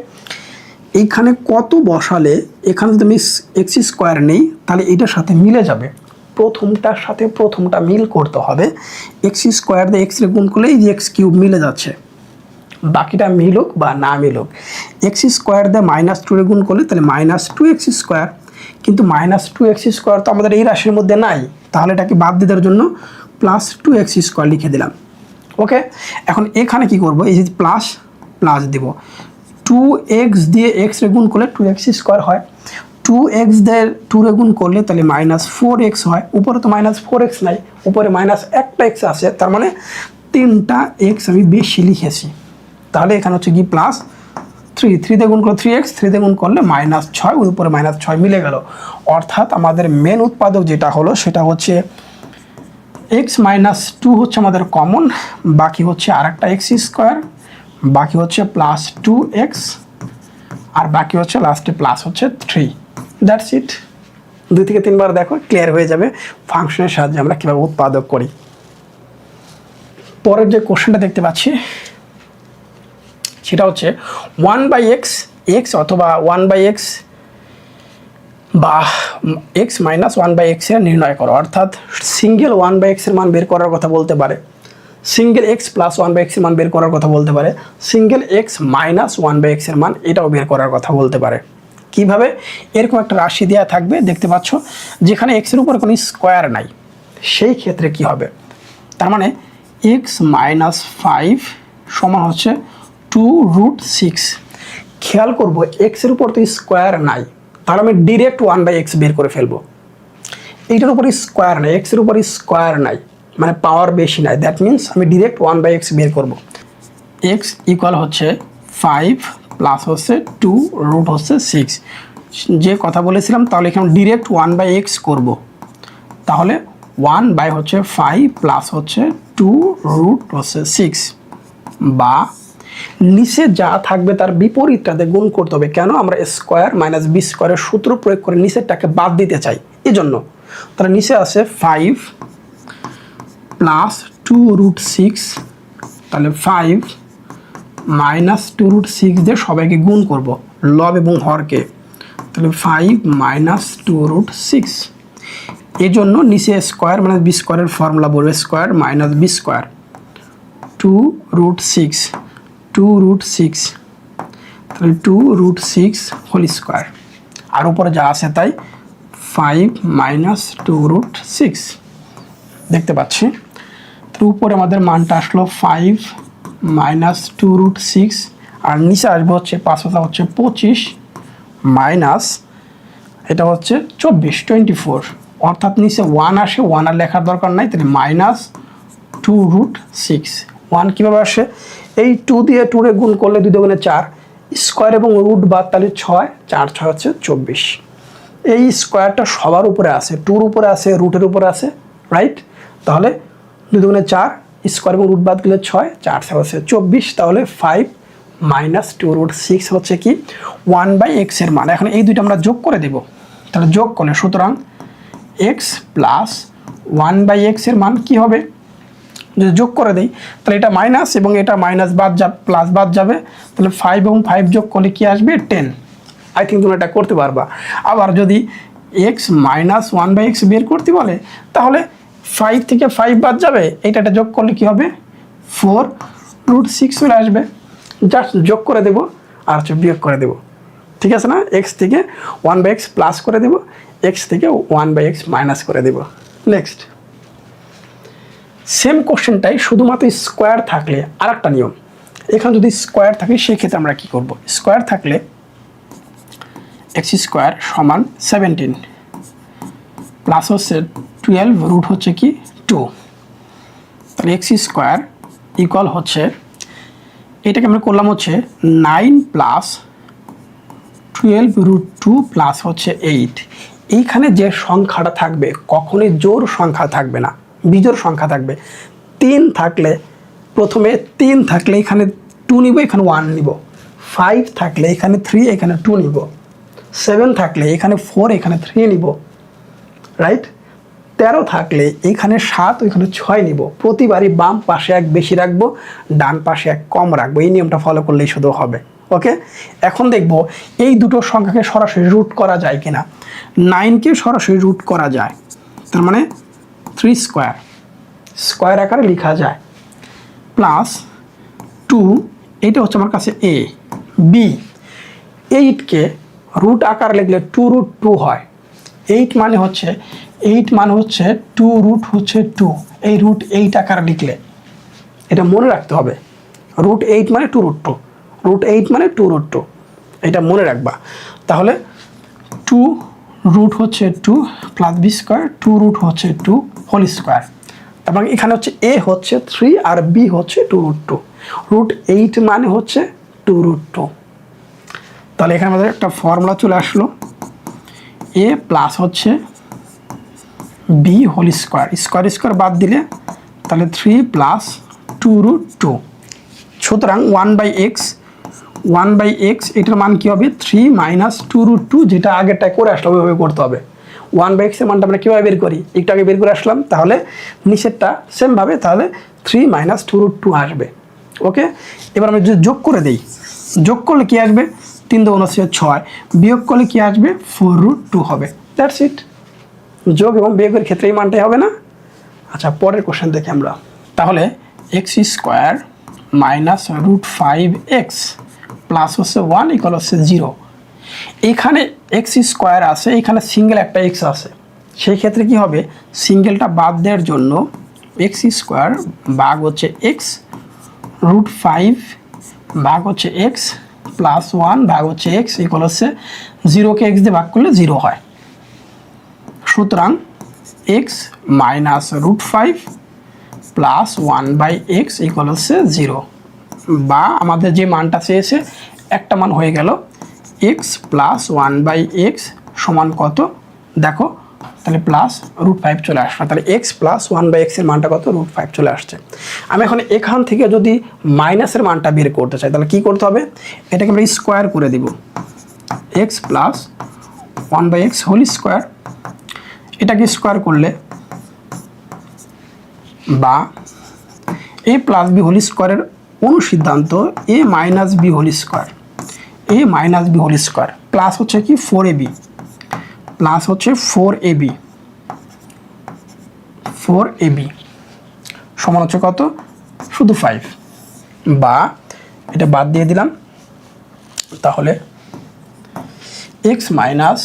এইখানে কত বসালে, এখানে যদি আমি এক্স স্কোয়ার নেই তাহলে এটার সাথে মিলে যাবে, প্রথমটার সাথে প্রথমটা মিল করতে হবে। এক্স স্কোয়ার দিয়ে এক্স গুণ করলে এই যে এক্স কিউব মিলে যাচ্ছে, বাকিটা মিলুক বা না মিলুক। এক্স স্কোয়ার দিয়ে মাইনাস টু গুণ করলে তাহলে মাইনাস টু এক্স স্কোয়ার, কিন্তু মাইনাস টু এক্স স্কোয়ার তো আমাদের এই রাশির মধ্যে নাই, তাহলে এটাকে বাদ দেওয়ার জন্য প্লাস টু এক্স স্কোয়ার লিখে দিলাম। ওকে, এখন এখানে কি করব? এই যে প্লাস প্লাস দেব, টু এক্স দিয়ে এক্স গুণ করলে টু এক্স স্কোয়ার হয়, টু এক্স দিয়ে টু গুণ করলে তাহলে মাইনাস ফোর এক্স হয়। উপরে তো মাইনাস ফোর এক্স নাই, উপরে মাইনাস একটা এক্স আছে, তার মানে তিনটা এক্স আমি বেশি লিখেছি। তাহলে এখানে হচ্ছে কি প্লাস থ্রি, থ্রি দিয়ে গুণ করলে থ্রি এক্স, থ্রি দিয়ে গুণ করলে মাইনাস ছয়, ওই উপরে মাইনাস ছয় মিলে গেল। অর্থাৎ আমাদের মেন উৎপাদক যেটা হলো সেটা হচ্ছে এক্স মাইনাস টু হচ্ছে আমাদের কমন, বাকি হচ্ছে আর একটা এক্স স্কোয়ার, বাকি হচ্ছে প্লাস টু এক্স, আর বাকি হচ্ছে লাস্টে প্লাস হচ্ছে থ্রি। That's it. 2 থেকে 3 বার দেখো, ক্লিয়ার হয়ে যাবে ফাংশনের সাহায্যে আমরা কীভাবে উৎপাদক করি। পরের যে কোশ্চেনটা দেখতে পাচ্ছি সেটা হচ্ছে 1/x এক্স অথবা 1/x বা এক্স মাইনাস 1/x এর নির্ণয় করো। অর্থাৎ সিঙ্গেল 1/x এর মান বের করার কথা বলতে পারে, সিঙ্গেল এক্স প্লাস 1/x এর মান বের করার কথা বলতে পারে, সিঙ্গেল এক্স মাইনাস 1/x এর মান এটাও বের করার কথা বলতে পারে। কিভাবে? এরকম একটা রাশি দেওয়া থাকবে, দেখতে পাচ্ছ, যেখানে এক্সের উপর কোনো স্কোয়ার নাই, সেই ক্ষেত্রে কি হবে? তার মানে এক্স মাইনাস 5 সমান হচ্ছে 2√6। খেয়াল করবো এক্সের উপর তো স্কোয়ার নাই, তাহলে আমি ডিরেক্ট 1/x বের করে ফেলবো। এইটার উপর স্কোয়ার নাই, এক্সের উপর স্কোয়ার নাই, মানে পাওয়ার বেশি নাই, দ্যাট মিনস আমি ডিরেক্ট 1/x বের করব। এক্স ইকুয়াল হচ্ছে 5 প্লাস হচ্ছে 2 রুট হচ্ছে 6, যে কথা বলেছিলাম। তাহলে এখানে ডিরেক্ট 1/x করব, তাহলে 1 হচ্ছে 5 প্লাস হচ্ছে 2 রুট হচ্ছে 6, বা নিচে যা থাকবে তার বিপরীতটাতে গুণ করতে হবে। কেন? আমরা স্কোয়ার মাইনাস বি স্কোয়ারের সূত্র প্রয়োগ করে নিচেরটাকে বাদ দিতে চাই, এই জন্য। তাহলে নিচে আছে 5 প্লাস 2√6, তাহলে 5 মাইনাস 2√6 দিয়ে সবাইকে গুণ করব, লব এবং হরকে, তাহলে 5 মাইনাস 2√6। এই জন্য নিচে স্কোয়ার মাইনাস বি স্কোয়ারের ফর্মুলা বলবে স্কোয়ার মাইনাস বি স্কোয়ার, 2√6, 2√6, তাহলে 2√6 হোল স্কোয়ার, আর উপরে যা আছে তাই 5 মাইনাস 2√6 দেখতে পাচ্ছি। তো উপরে আমাদের মানটা আসলো 5 মাইনাস 2√6 আর নিচে আসবে হচ্ছে 5 হচ্ছে 25 মাইনাস এটা হচ্ছে 24 অর্থাৎ নিচে 1 আসে, 1 আর লেখার দরকার নাই, তাহলে মাইনাস 2√6। 1 কীভাবে আসে? এই 2 দিয়ে 2 রে গুণ করলে 2 দুগুণে 4, স্কোয়ার এবং রুট বাদ তাহলে 6, 4 6 হচ্ছে 24। এই স্কোয়ারটা সবার উপরে আছে, 2-র উপরে আছে, রুটের উপরে আছে, রাইট? তাহলে 2 দুগুণে 4, স্কোয়ার এবং রুট বাদ দিলে 6, 4 6 হচ্ছে 24। তাহলে 5 মাইনাস 2√6 হচ্ছে কি 1/x এর মান। এখন এই দুইটা আমরা যোগ করে দেব, তাহলে যোগ করলে সুতরাং x প্লাস 1/x এর মান কি হবে? যদি যোগ করে দেই তাহলে এটা মাইনাস এবং এটা মাইনাস বাদ যাবে, প্লাস বাদ যাবে, তাহলে 5 এবং 5 যোগ করলে কি আসবে? 10। আই থিঙ্ক তোমরা এটা করতে পারবা। আবার যদি x মাইনাস 1/x বের করতে বলে তাহলে 5 থেকে 5 বাদ যাবে, এটা যোগ করলে কি হবে? 4√6 চলে আসবে। জাস্ট যোগ করে দেব আর হচ্ছে বিয়োগ করে দেব, ঠিক আছে না? x থেকে 1/x প্লাস করে দেব, x থেকে 1/x মাইনাস করে দেব। নেক্সট সেম কোশ্চেনটাই শুধুমাত্র স্কোয়ার থাকলে আর একটা নিয়ম। এখানে যদি স্কোয়ার থাকে সেক্ষেত্রে আমরা কি করব? স্কোয়ার থাকলে x² সমান 17 প্লাস হচ্ছে 12 রুট হচ্ছে কি 2, তাহলে x² ইকুয়াল হচ্ছে, এটাকে আমরা করলাম হচ্ছে 9 প্লাস 12√2 প্লাস হচ্ছে 8। এইখানে যে সংখ্যাটা থাকবে কখনোই জোড় সংখ্যা থাকবে না, বিজোড় সংখ্যা থাকবে। 3 থাকলে প্রথমে 3 থাকলে এখানে 2 নিব, এখানে 1 নিব। 5 থাকলে এখানে 3, এখানে 2 নিব। 7 থাকলে এখানে 4, এখানে 3 নিব, রাইট? 13 থাকলে এখানে 7, ওইখানে 6 নিব। প্রতিবারই বাম পাশে 1 বেশি রাখবো, ডান পাশে 1 কম রাখবো। এই নিয়মটা ফলো করলেই শুধু হবে। ওকে, এখন দেখব এই দুটো সংখ্যাকে সরাসরি রুট করা যায় কিনা। 9কে সরাসরি রুট করা যায়, তার মানে 3 স্কোয়ার আকারে লেখা যায়, প্লাস 2, এইটা হচ্ছে আমার কাছে a, b। 8কে রুট আকার লিখলে 2√2 হয়। 8 মানে হচ্ছে 2 রুট হচ্ছে 2, এই √8 আকার লিখলে এটা মনে রাখতে হবে। √8 মানে 2√2, √8 মানে 2√2, এটা মনে রাখবা। তাহলে 2 রুট হচ্ছে 2 প্লাস b স্কোয়ার, 2 রুট হচ্ছে 2 হোল স্কোয়ার। তারপর এখানে হচ্ছে a হচ্ছে 3 আর b হচ্ছে 2√2। √8 মানে হচ্ছে 2√2। তাহলে এখানে আমাদের একটা ফর্মুলা চলে আসলো, a প্লাস হচ্ছে b হোল স্কোয়ার, স্কোয়ার বাদ দিলে তাহলে 3 প্লাস 2√2। সুতরাং 1/x এটার মান কি হবে? 3 মাইনাস 2√2, যেটা আগেরটায় করে আসলাম ওইভাবে করতে হবে। 1/x এর মানটা আমরা কীভাবে বের করি? একটু আগে বের করে আসলাম, তাহলে নিচেরটা সেমভাবে, তাহলে 3 মাইনাস 2√2 আসবে। ওকে, এবার আমি যদি যোগ করে দিই, যোগ করলে কি আসবে? 3 2 6, বিয়োগ করলে কি আসবে? 4√2 হবে। That's it. যোগ এবং বিয়োগের ক্ষেত্রে এই মানটাই হবে না? আচ্ছা, পরের কোশ্চেন দেখি আমরা। তাহলে x² মাইনাস √5x প্লাস হচ্ছে 1 ইকুয়াল হচ্ছে 0। এখানে x² আছে, এখানে সিঙ্গেল একটা x আছে, সেই ক্ষেত্রে কি হবে? সিঙ্গেলটা বাদ দেওয়ার জন্য x² ভাগ হচ্ছে x, √5 ভাগ হচ্ছে x প্লাস 1 ভাগ হচ্ছে x ইকুয়াল হচ্ছে 0কে x দিয়ে ভাগ করলে 0 হয়। সুতরাং x minus √5 plus 1/x equal হচ্ছে 0, বা আমাদের যে মানটা চেয়েছে একটা মান হয়ে গেল। x প্লাস 1/x সমান কত? দেখো, তাহলে প্লাস √5 চলে আসলো। তাহলে x প্লাস 1/x এর মানটা কত? √5 চলে আসছে। আমি এখন এখান থেকে যদি মাইনাসের মানটা বের করতে চাই তাহলে কি করতে হবে? এটাকে আমরা স্কোয়ার করে দিব, x plus 1/x whole square. এটাকে স্কোয়ার করলে, বা a প্লাস b হোল স্কোয়ারের অনুসিদ্ধান্ত a minus b whole square, a minus b whole square plus হচ্ছে কি 4ab, প্লাস হচ্ছে 4ab সমান হচ্ছে কত? শুধু 5, বা এটা বাদ দিয়ে দিলাম, তাহলে x minus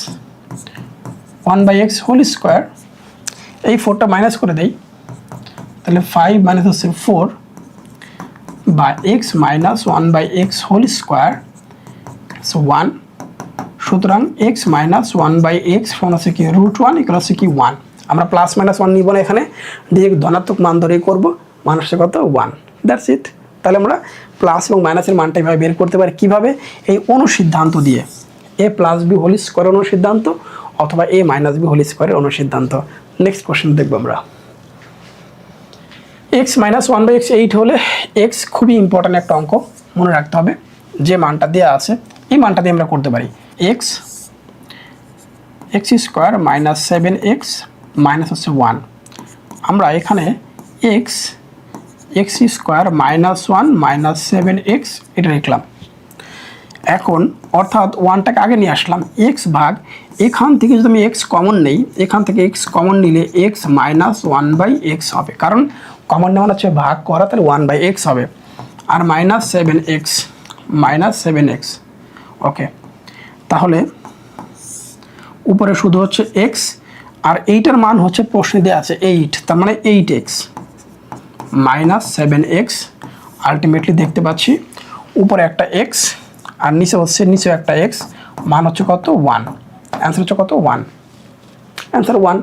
1/x whole square, এই 4টা মাইনাস করে দেই, তাহলে 5 মাইনাস হচ্ছে 4, বা X minus one by X whole square one. সুতরাং X minus one by x সমান হচ্ছে কি রুট ওয়ান ইকুয়াল হচ্ছে কি ওয়ান। আমরা প্লাস মাইনাস ওয়ান নিব না, এখানে ডিরেক্ট ধনাত্মক মান ধরেই করবো, মান হচ্ছে কত ওয়ান। That's it. তাহলে আমরা প্লাস এবং মাইনাসের মানটা এভাবে বের করতে পারি কীভাবে? এই অনুসিদ্ধান্ত দিয়ে, এ প্লাস বি হোল স্কোয়ারের অনুসিদ্ধান্ত অথবা এ মাইনাস বি হোল স্কোয়ারের অনুসিদ্ধান্ত। নেক্সট কোশ্চেন দেখবো আমরা। X minus one by x 8 হলে এক্স খুবই ইম্পর্ট্যান্ট একটা অঙ্ক, মনে রাখতে হবে। যে মানটা দেওয়া আছে এই মানটা দিয়ে আমরা করতে পারি x square minus 7x minus হচ্ছে 1। আমরা এখানে x square minus 1 minus 7x এটা লিখলাম। এখন অর্থাৎ ওয়ানটাকে আগে নিয়ে আসলাম, এক্স ভাগ এখান থেকে যদি আমি এক্স কমন নেই, এখান থেকে এক্স কমন নিলে এক্স মাইনাস 1 বাই এক্স হবে, কারণ কমন নেওয়া হচ্ছে ভাগ করা, তাহলে 1 বাই এক্স হবে। আর মাইনাস 7x ওকে। তাহলে উপরে শুধু হচ্ছে এক্স, আর এইটার মান হচ্ছে প্রশ্নে দেওয়া আছে 8, তার মানে 8x মাইনাস 7x। আলটিমেটলি দেখতে পাচ্ছি উপরে একটা এক্স আর নিচে একটা এক্স, মান হচ্ছে কত 1, অ্যান্সার হচ্ছে কত 1, অ্যান্সার 1।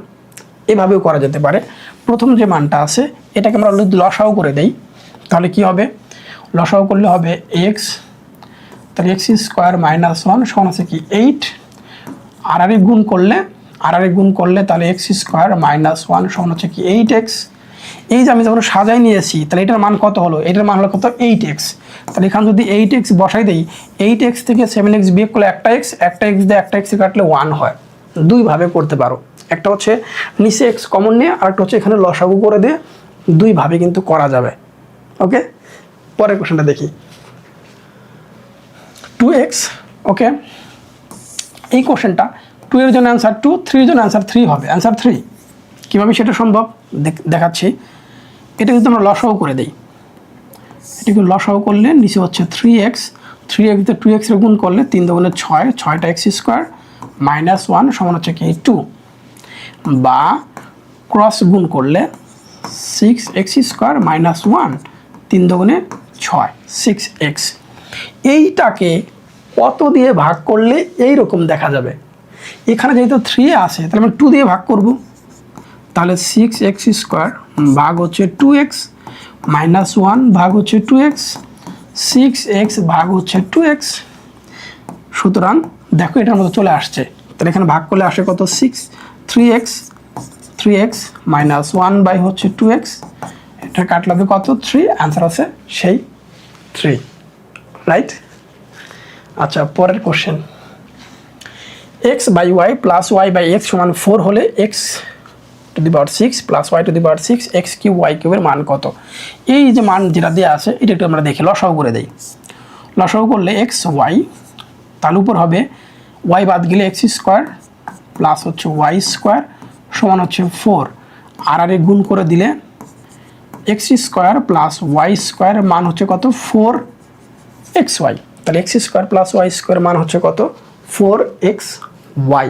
এভাবেও করা যেতে পারে। প্রথম যে মানটা আছে এটাকে আমরা যদি লসাও করে দেই তাহলে কি হবে? লসাও করলে হবে এক্স, তাহলে এক্স স্কোয়ার মাইনাস 1 সমান আছে কি 8, আর গুণ করলে তাহলে এক্স স্কোয়ার মাইনাস 1 সমান হচ্ছে কি 8x। এই যে আমি যখন সাজাই নিয়েছি তাহলে এটার মান কত হলো? এটার মান হলো কত 8x। তাহলে এখানে যদি 8x বসাই দেই, 8x থেকে 7x বিয়োগ করলে একটা x দিয়ে একটা x কাটলে 1 হয়। দুইভাবে করতে পারো, একটা হচ্ছে নিচে x কমন নিয়ে, আর একটা হচ্ছে এখানে লসাগু করে দিয়ে, দুইভাবে কিন্তু করা যাবে। ওকে, পরের কোশ্চেনটা দেখি। 2x ওকে, এই কোশ্চেনটা 2 এর জন্য অ্যান্সার 2, 3 এর জন্য অ্যান্সার 3 হবে, অ্যান্সার 3। কীভাবে সেটা সম্ভব দেখাচ্ছি। এটা যদি আমরা লসাগু করে দিই, এটাকে লসাগু করলে নিচে হচ্ছে 3x দিয়ে 2x এর গুণ করলে 3 দুগুণে 6, 6টা x স্কোয়ার মাইনাস 1 সমান হচ্ছে কি 2, বা ক্রস গুণ করলে 6x স্কোয়ার মাইনাস 1, 3 দুগুণে 6, 6x। এইটাকে কত দিয়ে ভাগ করলে এই রকম দেখা যাবে? এখানে যেহেতু 3 আছে তাহলে আমরা 2 দিয়ে ভাগ করব, তাহলে 6x স্কোয়ার ভাগ হচ্ছে 2x মাইনাস 1 ভাগ হচ্ছে 2x, 6x ভাগ হচ্ছে 2x। সুতরাং দেখো এটার মতো চলে আসছে, তাহলে এখানে ভাগ করলে আসে কত 3x মাইনাস 1 বাই হচ্ছে 2x, এটা কাটলে হবে কত 3, অ্যান্সার আছে সেই 3, রাইট। আচ্ছা, পরের question. x by y plus y by x সমান 4 হলে x to the power 6 plus Y to the power 6 x cube y কিউবের মান কত? এই যে মান যেটা দেওয়া আছে এটা একটু আমরা দেখি, লসাগু করে দেই। লসাগু করলে এক্স ওয়াই, তার উপর হবে ওয়াই বাদ গেলে এক্স স্কোয়ার প্লাস হচ্ছে ওয়াই স্কোয়ার সমান হচ্ছে 4, আর গুণ করে দিলে এক্স স্কোয়ার প্লাস ওয়াই স্কোয়ারের মান হচ্ছে কত 4xy। তাহলে এক্স স্কোয়ার প্লাস ওয়াই স্কোয়ারের মান হচ্ছে কত 4xy।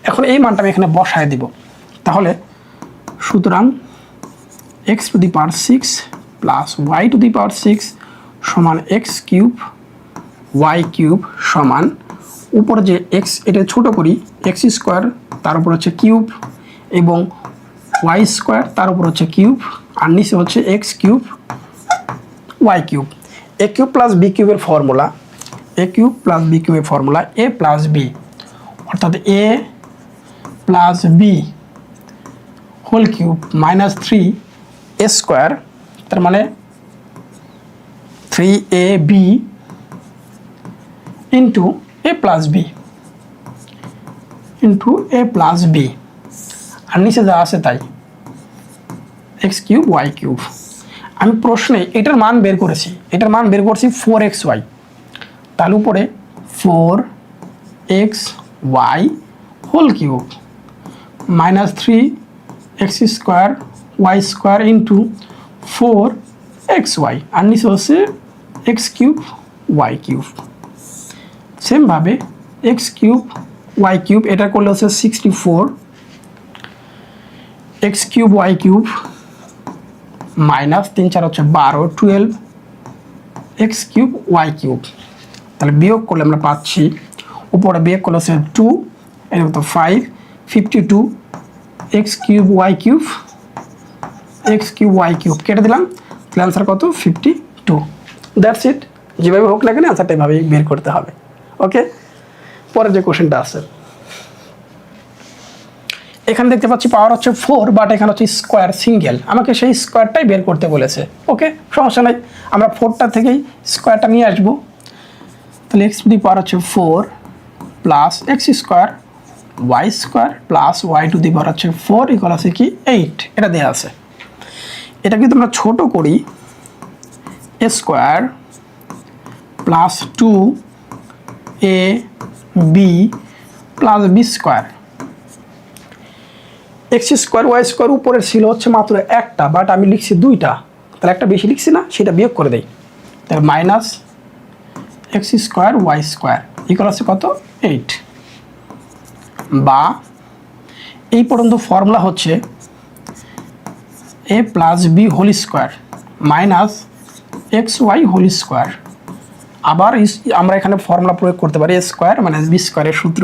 এখন এই মানটা আমি এখানে বসায় দিব, তাহলে সুতরাং X to the power 6 plus Y to the power 6 সমান এক্স কিউব ওয়াই কিউব সমান, উপরে যে এক্স এটা ছোট করি, এক্স স্কোয়ার তার উপর হচ্ছে কিউব এবং ওয়াই স্কোয়ার তার উপর হচ্ছে কিউব, আর নিচে হচ্ছে x cube Y cube. A cube plus B কিউবের formula, A cube plus B কিউবের ফর্মুলা এ প্লাস বি, অর্থাৎ A plus B whole cube minus 3 A square, তার মানে 3ab into A plus B আর নিচে যা আছে তাই এক্স কিউব ওয়াই কিউব। আমি প্রশ্নে এটার মান বের করেছি, এটার মান বের করছি 4xy, তার উপরে 4xy whole cube minus 3x square Y square into 4xy, আর নিচে হচ্ছে এক্স কিউব ওয়াই কিউব। সেমভাবে এক্স কিউব ওয়াই কিউব এটা করলে হচ্ছে 64 x cube Y cube minus 3 4 হচ্ছে 12, এক্স কিউব ওয়াই কিউব। তাহলে বিয়োগ করলে আমরা পাচ্ছি, উপরে বিয়োগ করলে হচ্ছে 2, এর মতো 5, 52 x cube Y cube, x cube Y cube কেটে দিলাম। তাহলে অ্যান্সার কত? 52। That's it. যেভাবে হোক না কেন অ্যান্সারটা এভাবেই বের করতে হবে। ওকে, পরের যে কোশ্চেনটা আছে, এখানে দেখতে পাচ্ছি পাওয়ার হচ্ছে 4, বাট এখানে হচ্ছে স্কোয়ার সিঙ্গেল, আমাকে সেই স্কোয়ারটাই বের করতে বলেছে। ওকে, সমস্যা নাই, আমরা 4টা থেকেই স্কোয়ারটা নিয়ে আসবো। তাহলে এক্স টু দি পাওয়ার হচ্ছে 4 plus x square Y square plus Y to the power হচ্ছে 4 ইকুয়াল আছে কি 8, এটা দেওয়া আছে। এটা কিন্তু আমরা ছোট করি, A square plus 2ab plus B square, X square Y square উপরের ছিল হচ্ছে মাত্র একটা, বাট আমি লিখছি 2টা, তাহলে একটা বেশি লিখছি না, সেটা বিয়োগ করে দেই। তাহলে minus X square Y square equal আছে কত? 8। বা এই পর্যন্ত ফর্মুলা হচ্ছে A plus B whole square minus X Y whole square. আবার আমরা এখানে ফর্মুলা প্রয়োগ করতে পারি, এ স্কোয়ার মাইনাস বি স্কোয়ারের সূত্র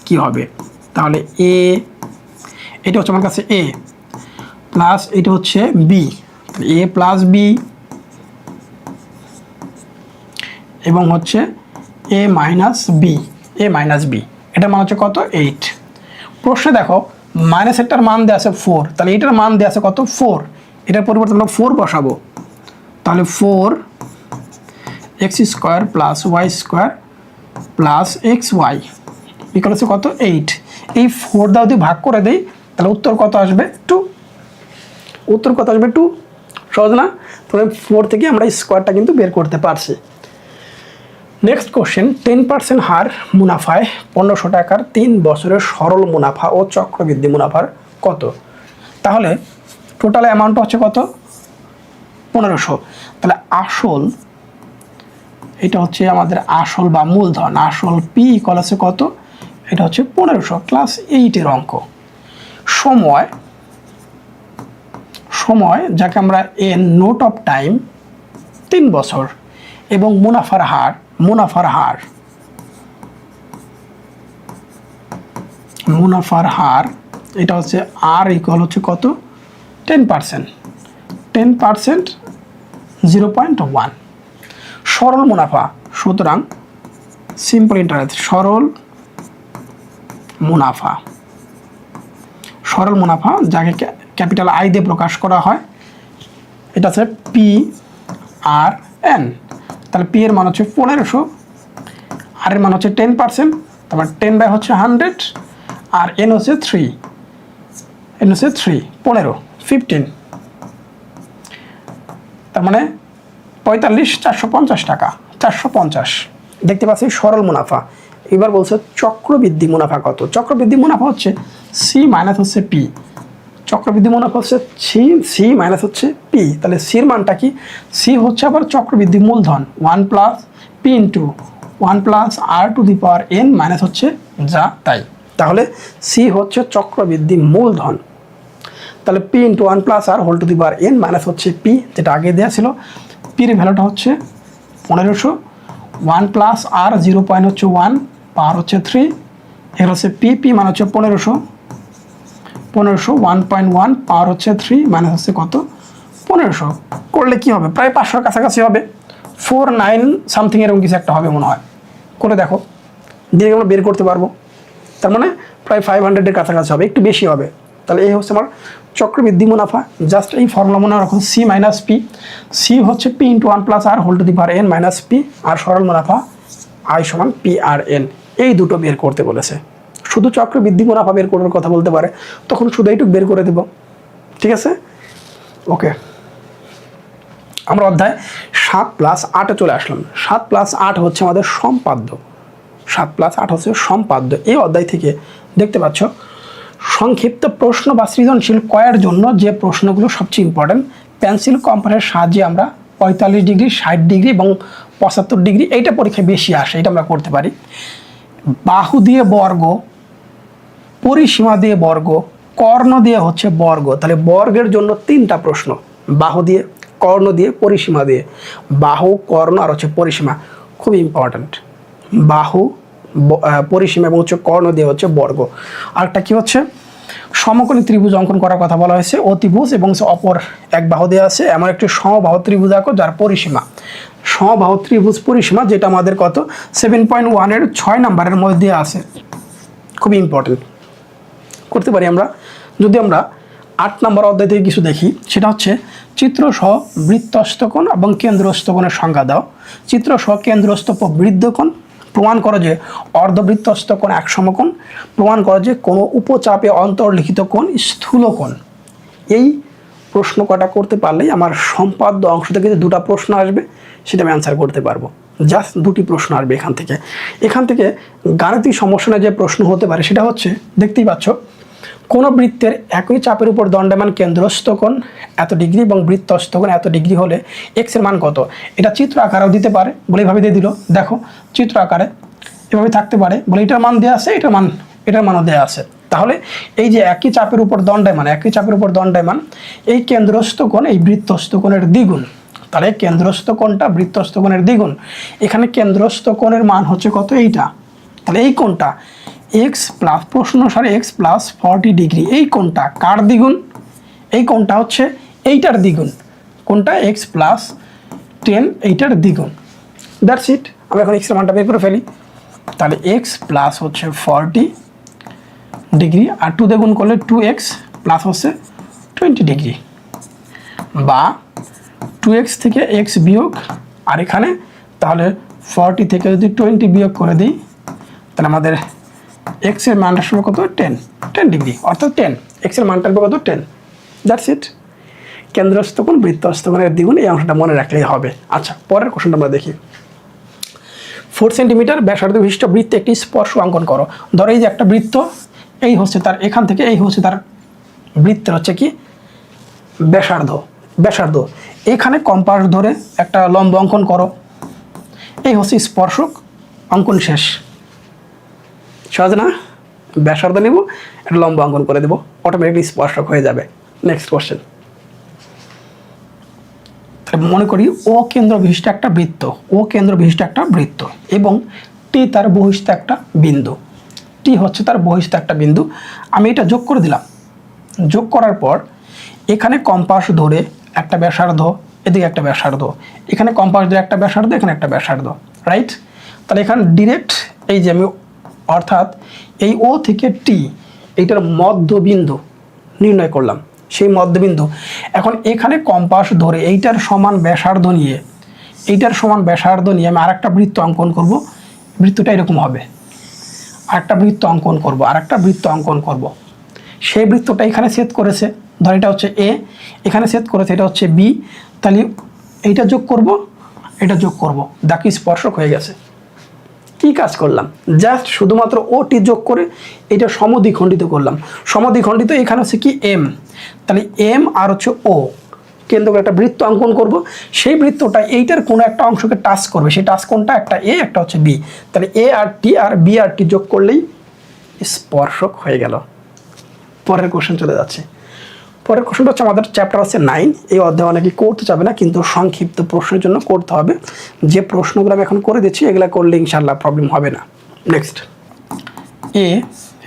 কী হবে? তাহলে এটা হচ্ছে আমার কাছে এ প্লাস এটা হচ্ছে বি, এ প্লাস বি এবং হচ্ছে এ মাইনাস বি, এ মাইনাস বি, এটার মান হচ্ছে কত? 8। প্রশ্নে দেখো মাইনাস একটার মান দেওয়া আছে 4, তাহলে এটার মান দেওয়া আছে কত? 4, এটার পরিবর্তে আমরা 4 বসাবো। তাহলে 4 x square plus y square plus x y equal হচ্ছে কত? 8। এই 4 দাও দিয়ে ভাগ করে দেই, তাহলে উত্তর কত আসবে? 2। উত্তর কত আসবে? 2। সহজ না? তাহলে 4 থেকে আমরা স্কোয়ারটা কিন্তু বের করতে পারছি। নেক্সট কোশ্চেন, 10% হার মুনাফায় 1500 টাকার 3 বছরের সরল মুনাফা ও চক্রবৃদ্ধি মুনাফার কত? তাহলে টোটাল অ্যামাউন্ট হচ্ছে কত? 1500। তাহলে আসল, এটা হচ্ছে আমাদের আসল বা মূলধন, আসল পি ইকুয়াল আছে কত? এটা হচ্ছে 1500 ক্লাস 8-এর অঙ্ক। সময়, সময় যাকে আমরা এন নোট অফ টাইম 3 বছর, এবং মুনাফার হার, মুনাফার হার, মুনাফার হার এটা হচ্ছে আর ইকুয়াল হচ্ছে কত? 10%, 10% 0.1 সরল মুনাফা। সুতরাং সিম্পল ইন্টারেস্ট, সরল মুনাফা, সরল মুনাফা যাকে ক্যাপিটাল আই দিয়ে প্রকাশ করা হয়, এটা হচ্ছে পি আর এন। তাহলে পি এর মান হচ্ছে 1500, আর এর মান হচ্ছে 10%, তারপর 10 হচ্ছে 100, আর এন হচ্ছে 3, এন হচ্ছে 3, 15 তার মানে 45,450 টাকা, 450। দেখতে পাচ্ছি সরল মুনাফা। এবার বলছে চক্রবৃদ্ধি মুনাফা কত? চক্রবৃদ্ধি মুনাফা হচ্ছে সি মাইনাস হচ্ছে পি, চক্রবৃদ্ধি মুনাফা হচ্ছে সি মাইনাস হচ্ছে পি। তাহলে সির মানটা কি? সি হচ্ছে আবার চক্রবৃদ্ধি মূলধন 1 plus p into 1 plus r to the power N minus হচ্ছে যা তাই। তাহলে সি হচ্ছে চক্রবৃদ্ধি মূলধন। তাহলে p into 1 plus R whole to the power N minus হচ্ছে পি, যেটা আগে দেওয়া ছিল। পির ভ্যালুটা হচ্ছে 1500, 1 প্লাস আর 0.1 পাওয়ার হচ্ছে 3, এর হচ্ছে পি, পি মানে হচ্ছে 1500, 1.1 পাওয়ার হচ্ছে 3 মাইনাস হচ্ছে কত? 1500। করলে কি হবে? প্রায় 500-র কাছাকাছি হবে, 49 সামথিং এরকম কিছু একটা হবে মনে হয়। করে দেখো, দিয়ে আমরা বের করতে পারবো। তার মানে প্রায় 500-এর কাছাকাছি হবে, একটু বেশি হবে। তাহলে এই হচ্ছে আমার চক্রবৃদ্ধি মুনাফা। জাস্ট এই ফর্মুলা মনে রাখুন, সি মাইনাস পি, সি হচ্ছে P into 1 plus R whole to the power N minus P, আর সরল মুনাফা আই সমান পি আর এন। এই দুটো বের করতে বলেছে। শুধু চক্রবৃদ্ধি মুনাফা বের করার কথা বলতে পারে, তখন শুধু এইটুকু বের করে দেব। ঠিক আছে, ওকে। আমরা অধ্যায় 7+8-এ চলে আসলাম। 7+8 হচ্ছে আমাদের সম্পাদ্য, 7+8 হচ্ছে সম্পাদ্য। এই অধ্যায় থেকে দেখতে পাচ্ছ সংক্ষিপ্ত প্রশ্ন বা সৃজনশীল কয়ের জন্য যে প্রশ্নগুলো সবচেয়ে ইম্পর্টেন্ট, পেন্সিল কম্পাসের সাহায্যে আমরা 45 ডিগ্রি, 60 ডিগ্রি এবং 75 ডিগ্রি, এইটা পরীক্ষায় বেশি আসে, এটা আমরা করতে পারি। বাহু দিয়ে বর্গ, পরিসীমা দিয়ে বর্গ, কর্ণ দিয়ে হচ্ছে বর্গ। তাহলে বর্গের জন্য 3টা প্রশ্ন, বাহু দিয়ে, কর্ণ দিয়ে পরিসীমা দিয়ে, বাহু কর্ণ আর হচ্ছে পরিসীমা, খুব ইম্পর্ট্যান্ট। বাহু পরিসীমা এবং হচ্ছে কর্ণ দিয়ে হচ্ছে বর্গ। আরেকটা কি হচ্ছে, সমকোণী ত্রিভুজ অঙ্কন করার কথা বলা হয়েছে। অতিভুজ এবং অপর এক বাহু দেওয়া আছে, এমন একটি সমবাহু ত্রিভুজ আঁকো যার পরিসীমা, সমবাহু ত্রিভুজ পরিসীমা যেটা আমাদের কত 7.1 এর 6 নম্বরের মধ্যে দেওয়া আছে, খুবই ইম্পর্টেন্ট। করতে পারি আমরা, যদি আমরা 8 নম্বর অধ্যায় থেকে কিছু দেখি, সেটা হচ্ছে চিত্র সহ বৃত্তস্থ কোণ এবং কেন্দ্রস্থ কোণের সংজ্ঞা দাও। চিত্র সহ কেন্দ্রস্থ বৃত্তকোণ, প্রমাণ করো যে অর্ধবৃত্তস্থ কোণ এক সমকোণ, প্রমাণ করো যে কোনো উপচাপে অন্তর্লিখিত কোণ স্থূল কোণ। এই প্রশ্ন কটা করতে পারলেই আমার সম্পাদ্য অংশ থেকে যে দুটো প্রশ্ন আসবে সেটা আমি অ্যান্সার করতে পারবো। জাস্ট দুটি প্রশ্ন আসবে এখান থেকে গাণিতিক সমস্যা যে প্রশ্ন হতে পারে সেটা হচ্ছে, দেখতেই পাচ্ছ, কোনো বৃত্তের একই চাপের উপর দণ্ডায়মান কেন্দ্রস্থ কোণ এত ডিগ্রি এবং বৃত্তস্থ কোণ এত ডিগ্রি হলে এক্স এর মান কত। এটা চিত্র আকারেও দিতে পারে বলে এভাবে দিয়ে দিল, দেখো চিত্র আকারে এভাবে থাকতে পারে বলে এটার মান দেওয়া আছে, এটার মানও দেওয়া আছে। তাহলে এই যে একই চাপের উপর দণ্ডায়মান এই কেন্দ্রস্থ কোণ এই বৃত্তস্থ কোণের দ্বিগুণ, তাহলে কেন্দ্রস্থ কোণটা বৃত্তস্থ কোণের দ্বিগুণ। এখানে কেন্দ্রস্থ কোণের মান হচ্ছে কত, এইটা। তাহলে এই কোণটা এক্স প্লাস, প্রশ্ন অনুসারে এক্স প্লাস 40 ডিগ্রি, এই কোণটা কার দ্বিগুণ, এই কোণটা হচ্ছে এইটার দ্বিগুণ, কোণটা এক্স প্লাস 10 এইটার দ্বিগুণ। That's it. আমরা এখন এক্সের মানটা বের করে ফেলি। তাহলে এক্স প্লাস হচ্ছে 40 ডিগ্রি আর 2 দিয়ে গুণ করলে 2x প্লাস হচ্ছে 20 ডিগ্রি, বা 2x থেকে x বিয়োগ, আর এখানে তাহলে 40 থেকে যদি 20 বিয়োগ করে দিই তাহলে আমাদের x এর মানটা আসবে কত, 10 ডিগ্রি, অর্থাৎ 10, x এর মানটা আসবে কত, 10। That's it. কেন্দ্রস্থ কোণ বৃত্তস্থ কোণের দ্বিগুণ, এই অংশটা মনে রাখলেই হবে। আচ্ছা, পরের কোশ্চেনটা আমরা দেখি। 4 সেন্টিমিটার ব্যাসার্ধ বিশিষ্ট বৃত্তে একটি স্পর্শ অঙ্কন করো। ধরো এই যে একটা বৃত্ত, এই হচ্ছে তার, এখান থেকে এই হচ্ছে তার বৃত্তের হচ্ছে কি ব্যাসার্ধ। এখানে কম্পাস ধরে একটা লম্ব অঙ্কন করো, এই হচ্ছে স্পর্শক, অঙ্কন শেষ। সহজ না? ব্যাসার্ধ নেব, একটা লম্ব অঙ্কন করে দেবো, অটোমেটিকলি স্পর্শক হয়ে যাবে। Next question. মনে করি ও কেন্দ্র বিশিষ্ট একটা বৃত্ত, এবং টি তার বহিস্থ একটা বিন্দু, টি হচ্ছে তার বহিস্থ একটা বিন্দু। আমি এটা যোগ করে দিলাম, যোগ করার পর এখানে কম্পাস ধরে একটা ব্যাসার্ধ, এদিকে একটা ব্যাসার্ধ, এখানে কম্পাস ধরে একটা ব্যাসার্ধ, এখানে একটা ব্যাসার্ধ, রাইট? তাহলে এখানে ডিরেক্ট এই যে আমি, অর্থাৎ এই ও থেকে টি এইটার মধ্যবিন্দু নির্ণয় করলাম, সেই মধ্যবিন্দু। এখন এখানে কম্পাস ধরে এইটার সমান ব্যাসার্ধ নিয়ে আমি আরেকটা বৃত্ত অঙ্কন করব। বৃত্তটা এরকম হবে, আরেকটা বৃত্ত অঙ্কন করব। সেই বৃত্তটা এখানে ছেদ করেছে, ধর এটা হচ্ছে এ, এখানে ছেদ করেছে, এটা হচ্ছে বি। তাহলে এইটা যোগ করব, দেখো স্পর্শক হয়ে গেছে। কি কাজ করলাম? জাস্ট শুধুমাত্র ও টি যোগ করে এটা সমদ্বিখণ্ডিত করলাম। সমদ্বিখণ্ডিত এখানে হচ্ছে কি এম, তাহলে এম আর হচ্ছে ও কেন্দ্র করে একটা বৃত্ত অঙ্কন করব। সেই বৃত্তটা এইটার কোনো একটা অংশকে টাচ করবে, সেই টাচ কোণটা একটা এ, একটা হচ্ছে বি। তাহলে এ আর টি আর বি আর টি যোগ করলেই স্পর্শক হয়ে গেল। পরের কোশ্চেন চলে যাচ্ছে। পরের কোশ্চেনটা হচ্ছে আমাদের চ্যাপ্টার হচ্ছে 9। এই অধ্যায় অনেকে করতে চাবে না, কিন্তু সংক্ষিপ্ত প্রশ্নের জন্য করতে হবে। যে প্রশ্নগুলো আমি এখন করে দিচ্ছি এগুলো করলে ইনশাল্লাহ প্রবলেম হবে না। নেক্সট, এ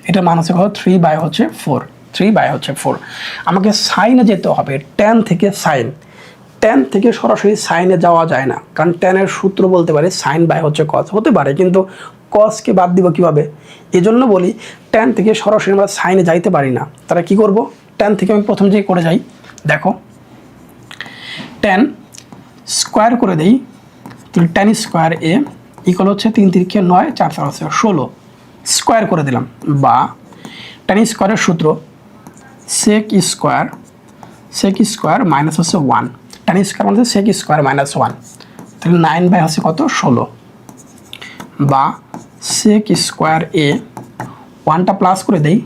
এটা মান হচ্ছে কত, 3/4। আমাকে সাইনে যেতে হবে, ট্যান থেকে সরাসরি সাইনে যাওয়া যায় না, কারণ ট্যানের সূত্র বলতে পারে সাইন বাই হচ্ছে কস হতে পারে, কিন্তু কসকে বাদ দিব কীভাবে? এজন্য বলি ট্যান থেকে সরাসরি আমরা সাইনে যাইতে পারি না। তারা কি করব? ট্যান থেকে আমি প্রথম যে করে যাই, দেখো ট্যান স্কোয়ার করে দেই, তাহলে ট্যান স্কোয়ার এ ইকুয়াল হচ্ছে 3 × 9 4 4 হচ্ছে 16, স্কোয়ার করে দিলাম। বা ট্যান স্কোয়ারের সূত্র সেক স্কোয়ার মাইনাস হচ্ছে 1, ট্যান স্কোয়ার মানে সেক স্কোয়ার মাইনাস 1, তাহলে 9 হচ্ছে কত, 16। বা সেক স্কোয়ার এ 1টা প্লাস করে দেই,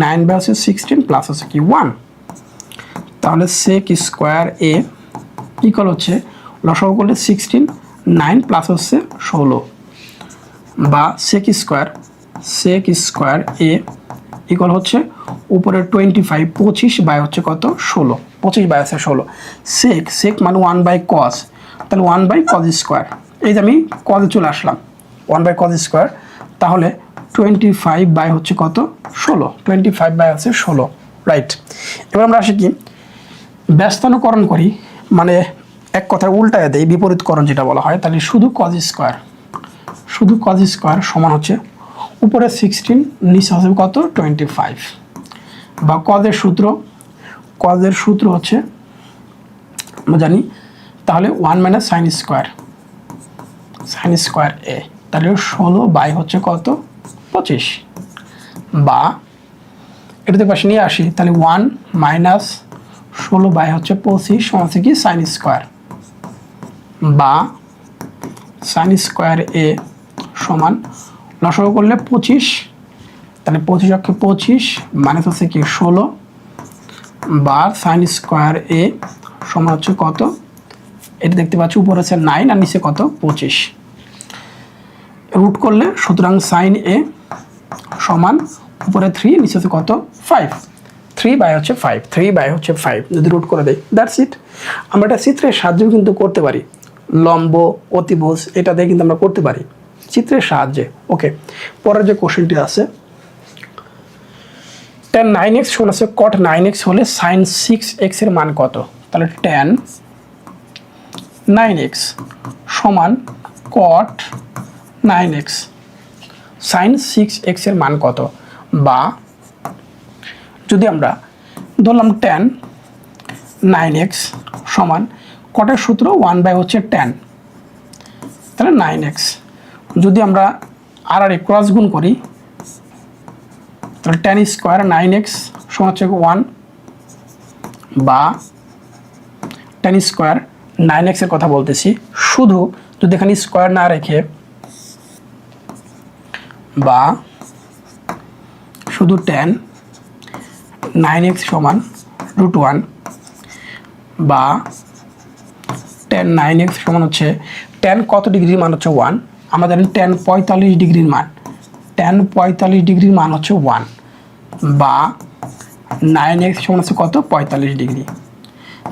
9 হচ্ছে 16 প্লাস হচ্ছে কি 1, তাহলে সেক স্কোয়ার এ ইকুয়াল হচ্ছে লসাগু করলে 16, 9 প্লাস হচ্ছে 16। বা সেক স্কোয়ার এ ইকুয়াল হচ্ছে উপরে 25 বাই হচ্ছে কত, 16, 25/16 সেক মানে 1/cos, তাহলে 1/cos²। এই যে আমি কজে চলে আসলাম 1/cos², তাহলে 25 হচ্ছে কত 16, 25/16, রাইট। এবার আমরা আসি কি ব্যস্তানুকরণ করি, মানে এক কথায় উল্টায় দেয়, বিপরীতকরণ যেটা বলা হয়। তাহলে শুধু cos² সমান হচ্ছে উপরে 16, নিচে হবে কত 25, বা কজের সূত্র হচ্ছে আমরা জানি, তাহলে 1 - sin² a, তাহলে 16 হচ্ছে কত 25, বা এটাতে পাশে নিয়ে আসি, তাহলে 1 - 16 হচ্ছে 25 সমান কি sin², বা sin² a সমান লসাগু করলে 25, তাহলে 25 অক্ষে 25 মানে হচ্ছে কি 16, বা sin² a সমান হচ্ছে কত, এটা দেখতে পাচ্ছি উপরে হচ্ছে 9 আর নিচে কত 25, রুট করলে সুতরাং sin a সমান উপরে 3 নিচে হচ্ছে কত 5, 3/5 যদি রুট করে দেয়, দ্যাটস ইট। আমরা এটা চিত্রের সাহায্যেও কিন্তু করতে পারি, লম্ব অতিভুজ এটা দিয়ে কিন্তু আমরা করতে পারি চিত্রের সাহায্যে। ওকে, পরের যে কোশ্চেনটি আছে, tan 9x সমান আছে cot 9x হলে sin 6x এর মান কত? তাহলে tan 9x সমান cot 9x sin 6x এর মান কত? বা যদি আমরা ধরলাম tan 9x সমান কটের সূত্র 1 হচ্ছে tan, তাহলে 9x, যদি আমরা আর ক্রস গুণ করি তাহলে tan² 9x সমান হচ্ছে 1, বা tan² 9x এর কথা বলতেছি, শুধু যদি এখানে স্কোয়ার না রেখে বা শুধু tan 9x সমান √1, বা tan 9x সমান হচ্ছে tan কত ডিগ্রির মান হচ্ছে 1, আমরা জানি tan 45 ডিগ্রির মান, tan 45 ডিগ্রির মান হচ্ছে 1, বা 9x সমান হচ্ছে কত 45 ডিগ্রি।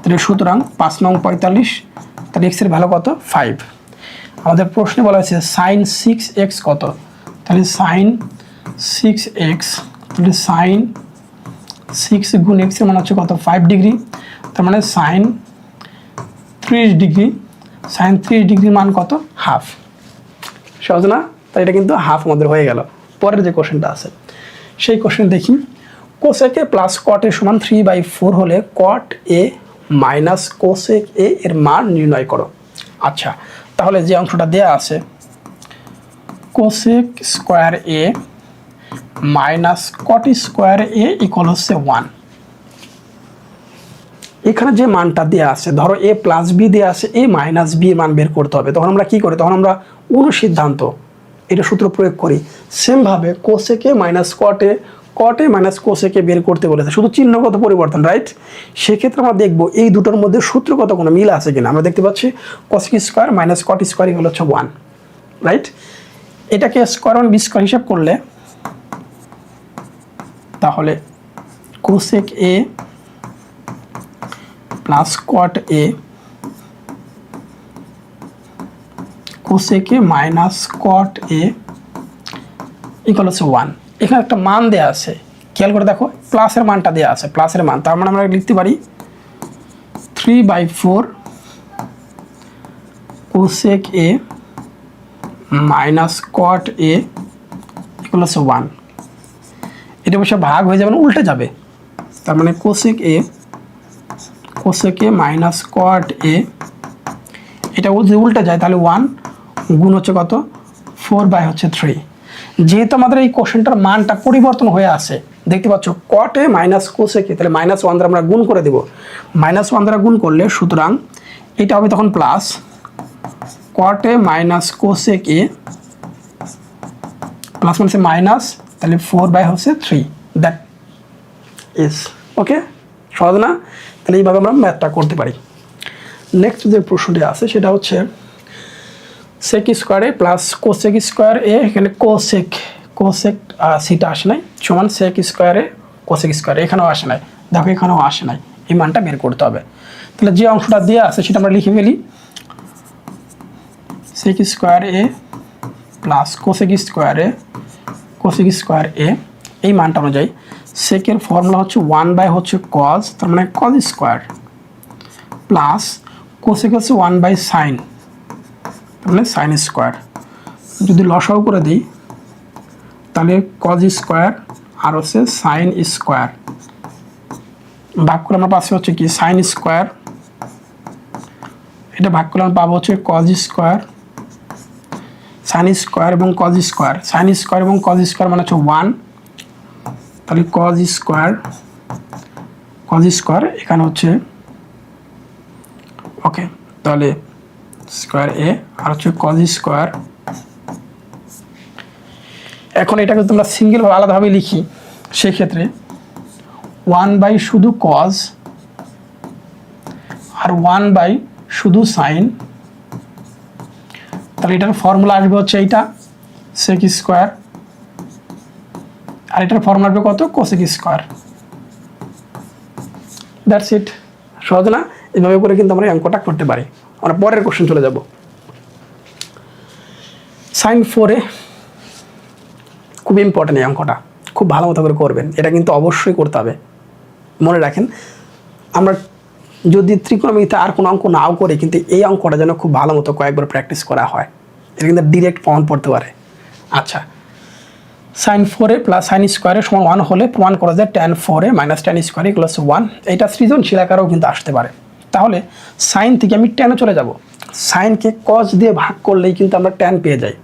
তাহলে সুতরাং 5 নং 45, তাহলে x এর ভ্যালু কত 5। আমাদের প্রশ্নে বলা হয়েছে sin 6x কত, তাহলে sin 6x, তাহলে sin 6 গুণ x এর মান হচ্ছে কত 5 ডিগ্রি, তার মানে sin 30 ডিগ্রি, sin 30 ডিগ্রির মান কত হাফ। সহজ না? তাই এটা কিন্তু হাফ আমাদের হয়ে গেল। পরের যে কোশ্চেনটা আছে সেই কোশ্চেন দেখি, cosec a plus cot a সমান 3/4 হলে cot a minus cosec a এর মান নির্ণয় করো। আচ্ছা, তাহলে যে অংশটা দেয়া আছে cosec² a minus cot² a equal হচ্ছে 1, এখানে যে মানটা দেওয়া আছে, ধরো a প্লাস b দেওয়া আছে, a মাইনাস b এর মান বের করতে হবে, তখন আমরা কি করি, তখন আমরা অনুসিদ্ধান্ত এটা সূত্র প্রয়োগ করি। সেমভাবে cosec a minus cot a minus cosec a বের করতে বলেছে, শুধু চিহ্নগত পরিবর্তন, রাইট। সেক্ষেত্রে আমরা দেখব এই দুটোর মধ্যে সূত্রগত কোনো মিল আছে কিনা। আমরা দেখতে পাচ্ছি cosec² মাইনাস cot² ইকুয়াল হচ্ছে 1, রাইট। এটাকে স্কোয়ার 1 b² হিসাব করলে তাহলে cosec a plus cot a cosec a minus cot a equal হচ্ছে 1। এখানে একটা মান দেয়া আছে, খেয়াল করে দেখো প্লাসের মানটা দেয়া আছে, প্লাসের মান, তার মানে আমরা লিখতে পারি 3/4 cosec a minus cot a equal হচ্ছে 1। এটা অবশ্য ভাগ হয়ে যাবে না, উল্টে যাবে, তার মানে cosec a minus cot a, এটা যদি উল্টে যায় তাহলে 1 গুণ হচ্ছে কত 4/3। যেহেতু আমাদের এই কোশ্চেনটার মানটা পরিবর্তন হয়ে আছে, দেখতে পাচ্ছ cot a minus cosec a, তাহলে -1 দ্বারা আমরা গুণ করে দেব, -1 দ্বারা গুণ করলে সুতরাং এটা হবে তখন plus cot a minus cosec a plus মানে মাইনাস, তাহলে 4/3, দ্যাট ইজ ওকে। সহজ না? তাহলে এইভাবে আমরা ম্যাথটা করতে পারি। নেক্সট যে প্রশ্নটি আছে সেটা হচ্ছে sec² a plus cosec² a, এখানে cosec সিটা আসে নাই, সমান sec² a cosec², এখানেও আসে নাই, দেখো এখানেও আসে নাই, এই মানটা বের করতে হবে। তাহলে যে অংশটা দেওয়া আছে সেটা আমরা লিখে ফেলি, sec square A plus cosec square A cosec square A, এই মানটা অনুযায়ী সেকের ফর্মুলা হচ্ছে 1 হচ্ছে কজ, তার মানে কজ স্কোয়ার, প্লাস কোসেক হচ্ছে 1 সাইন, তার মানে সাইন স্কোয়ার। যদি লসাও করে দিই তাহলে কজ স্কোয়ার আর হচ্ছে সাইন স্কোয়ার, ভাগ করে আমরা পাশে হচ্ছে কি সাইন স্কোয়ার, এটা ভাগ করলে আমরা পাবো হচ্ছে কজ স্কোয়ার, সাইন স্কোয়ার এবং কজ স্কোয়ার, সাইন স্কোয়ার এবং কজ স্কোয়ার মানে হচ্ছে 1, তাহলে কজ স্কোয়ার এখানে হচ্ছে ওকে, তাহলে স্কোয়ার এ আর হচ্ছে কজ স্কোয়ার। এখন এটাকে তোমরা সিঙ্গেলভাবে আলাদাভাবে লিখি, সেক্ষেত্রে 1 শুধু কজ আর 1 শুধু সাইন, তাহলে এটার ফর্মুলা আসবে হচ্ছে এইটা সেক স্কোয়ার, আর এটার ফর্মুলা আসবে কত কোসেক স্কোয়ার। দ্যাটস ইট, সহজ না? এইভাবে করে কিন্তু আমরা অঙ্কটা করতে পারি। আমরা পরের কোশ্চেন চলে যাব। সাইন 4a, খুব ইম্পর্টেন্ট এই অঙ্কটা, খুব ভালো মতো করে করবেন, এটা কিন্তু অবশ্যই করতে হবে। মনে রাখেন, আমরা যদি ত্রিকোণমিতিতে আর কোনো অঙ্ক নাও করে কিন্তু এই অঙ্কটা যেন খুব ভালো মতো কয়েকবার প্র্যাকটিস করা হয়, এটা কিন্তু ডিরেক্ট প্রমাণ পড়তে পারে। আচ্ছা, সাইন 4a প্লাস সাইন স্কোয়ারের সমান 1 হলে প্রমাণ করা যায় tan 4a minus tan square equals 1। এইটা সৃজনশীল আকারেও কিন্তু আসতে পারে। তাহলে সাইন থেকে আমি ট্যানে চলে যাব, সাইনকে কজ দিয়ে ভাগ করলেই কিন্তু আমরা ট্যান পেয়ে যাই,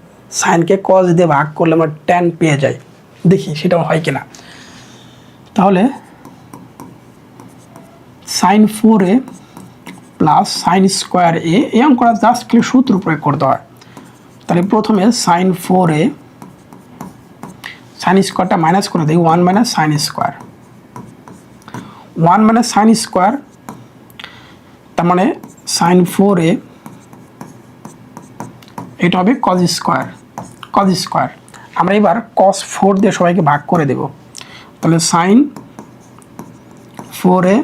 সাইনকে কজ দিয়ে ভাগ করলে আমরা ট্যান পেয়ে যাই। দেখি সেটা হয় কিনা। তাহলে sine 4a plus sine square A, এই অঙ্কটা জাস্ট খালি সূত্র প্রয়োগ করতে হয়। তাহলে প্রথমে সাইন 4a, সাইন স্কোয়ারটা মাইনাস করে দিই, 1 minus sine square, 1 minus sine square, তার মানে সাইন 4a এটা হবে কজ স্কোয়ার। আমরা এবার কস 4 দিয়ে সবাইকে ভাগ করে দেব, তাহলে সাইন 4a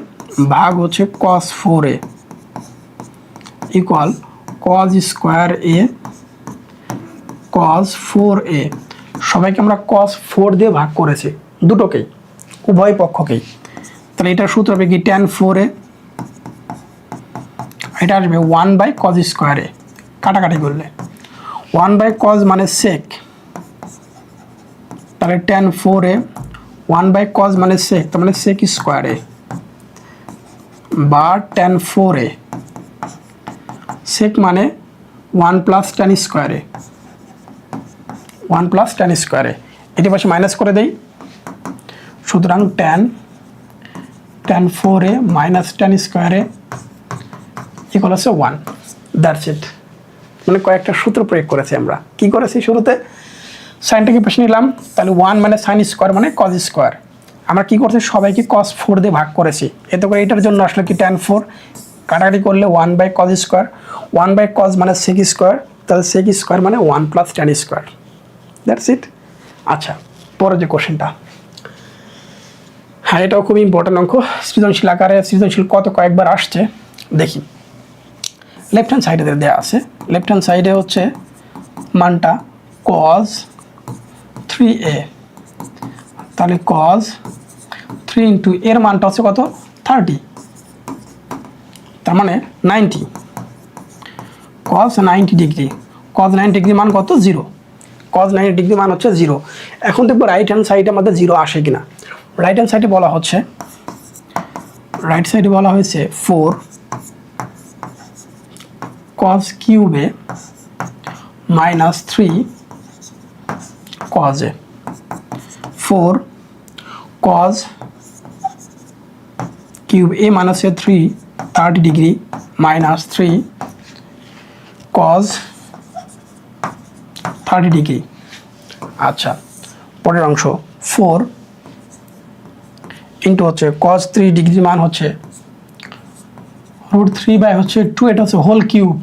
ভাগ হচ্ছে কস 4a ইকুয়াল কজ স্কোয়ার এ কজ 4a। সবাইকে আমরা কস 4 দিয়ে ভাগ করেছি, দুটোকেই, উভয় পক্ষকেই। তাহলে এটার সূত্র হবে কি tan 4a, এটা আসবে 1 কজ স্কোয়ার এ, কাটাকাটি করলে 1 কজ মানে সেক, তাহলে tan 4a 1 কজ মানে সেক, তার মানে সেক স্কোয়ার এ, বা tan 4a সেক মানে 1 plus tan square A, 1 plus tan square A, এটি পাশে মাইনাস করে দেই। সুতরাং tan 4a minus tan square A equal হচ্ছে 1। That's it. মানে কয়েকটা সূত্র প্রয়োগ করেছি আমরা। কি করেছি? শুরুতে সাইনটাকে পাশে নিলাম, তাহলে 1 মানে সাইন স্কোয়ার মানে কজ স্কোয়ার। আমরা কি করছি? সবাইকে cos 4 দিয়ে ভাগ করেছি, এতে করে এটার জন্য আসলে কি tan 4, কাটাকাটি করলে 1 cos স্কোয়ার, 1 cos মানে sec স্কোয়ার, তাহলে sec স্কোয়ার মানে 1 প্লাস tan স্কোয়ার। দ্যাটস ইট। আচ্ছা, পরের যে কোশ্চেনটা, হ্যাঁ এটাও খুব ইম্পর্টেন্ট অঙ্ক, সৃজনশীল আকারে, সৃজনশীল কয়েকবার আসছে দেখি। লেফট হ্যান্ড সাইডে দেওয়া আছে, লেফট হ্যান্ড সাইডে হচ্ছে মানটা cos 3a, তাহলে cos 3 ইন্টু এর মানটা হচ্ছে কত? 30, তার মানে 90, cos 90 ডিগ্রি, cos 90 ডিগ্রি মান কত? 0, cos 90 ডিগ্রি মান হচ্ছে 0। এখন দেখবো রাইট হ্যান্ড সাইডে আমাদের 0 আসে কিনা। রাইট হ্যান্ড সাইডে বলা হচ্ছে, রাইট সাইডে বলা হয়েছে 4 cos কিউবে মাইনাস 3 cos এ, 4 cos cube A minus 3 30 degree minus 3 cos 30 degree. আচ্ছা, পরের অংশ 4 ইন্টু হচ্ছে cos 3 ডিগ্রি মান হচ্ছে √3 বাই হচ্ছে 2, এটা হচ্ছে হোল কিউব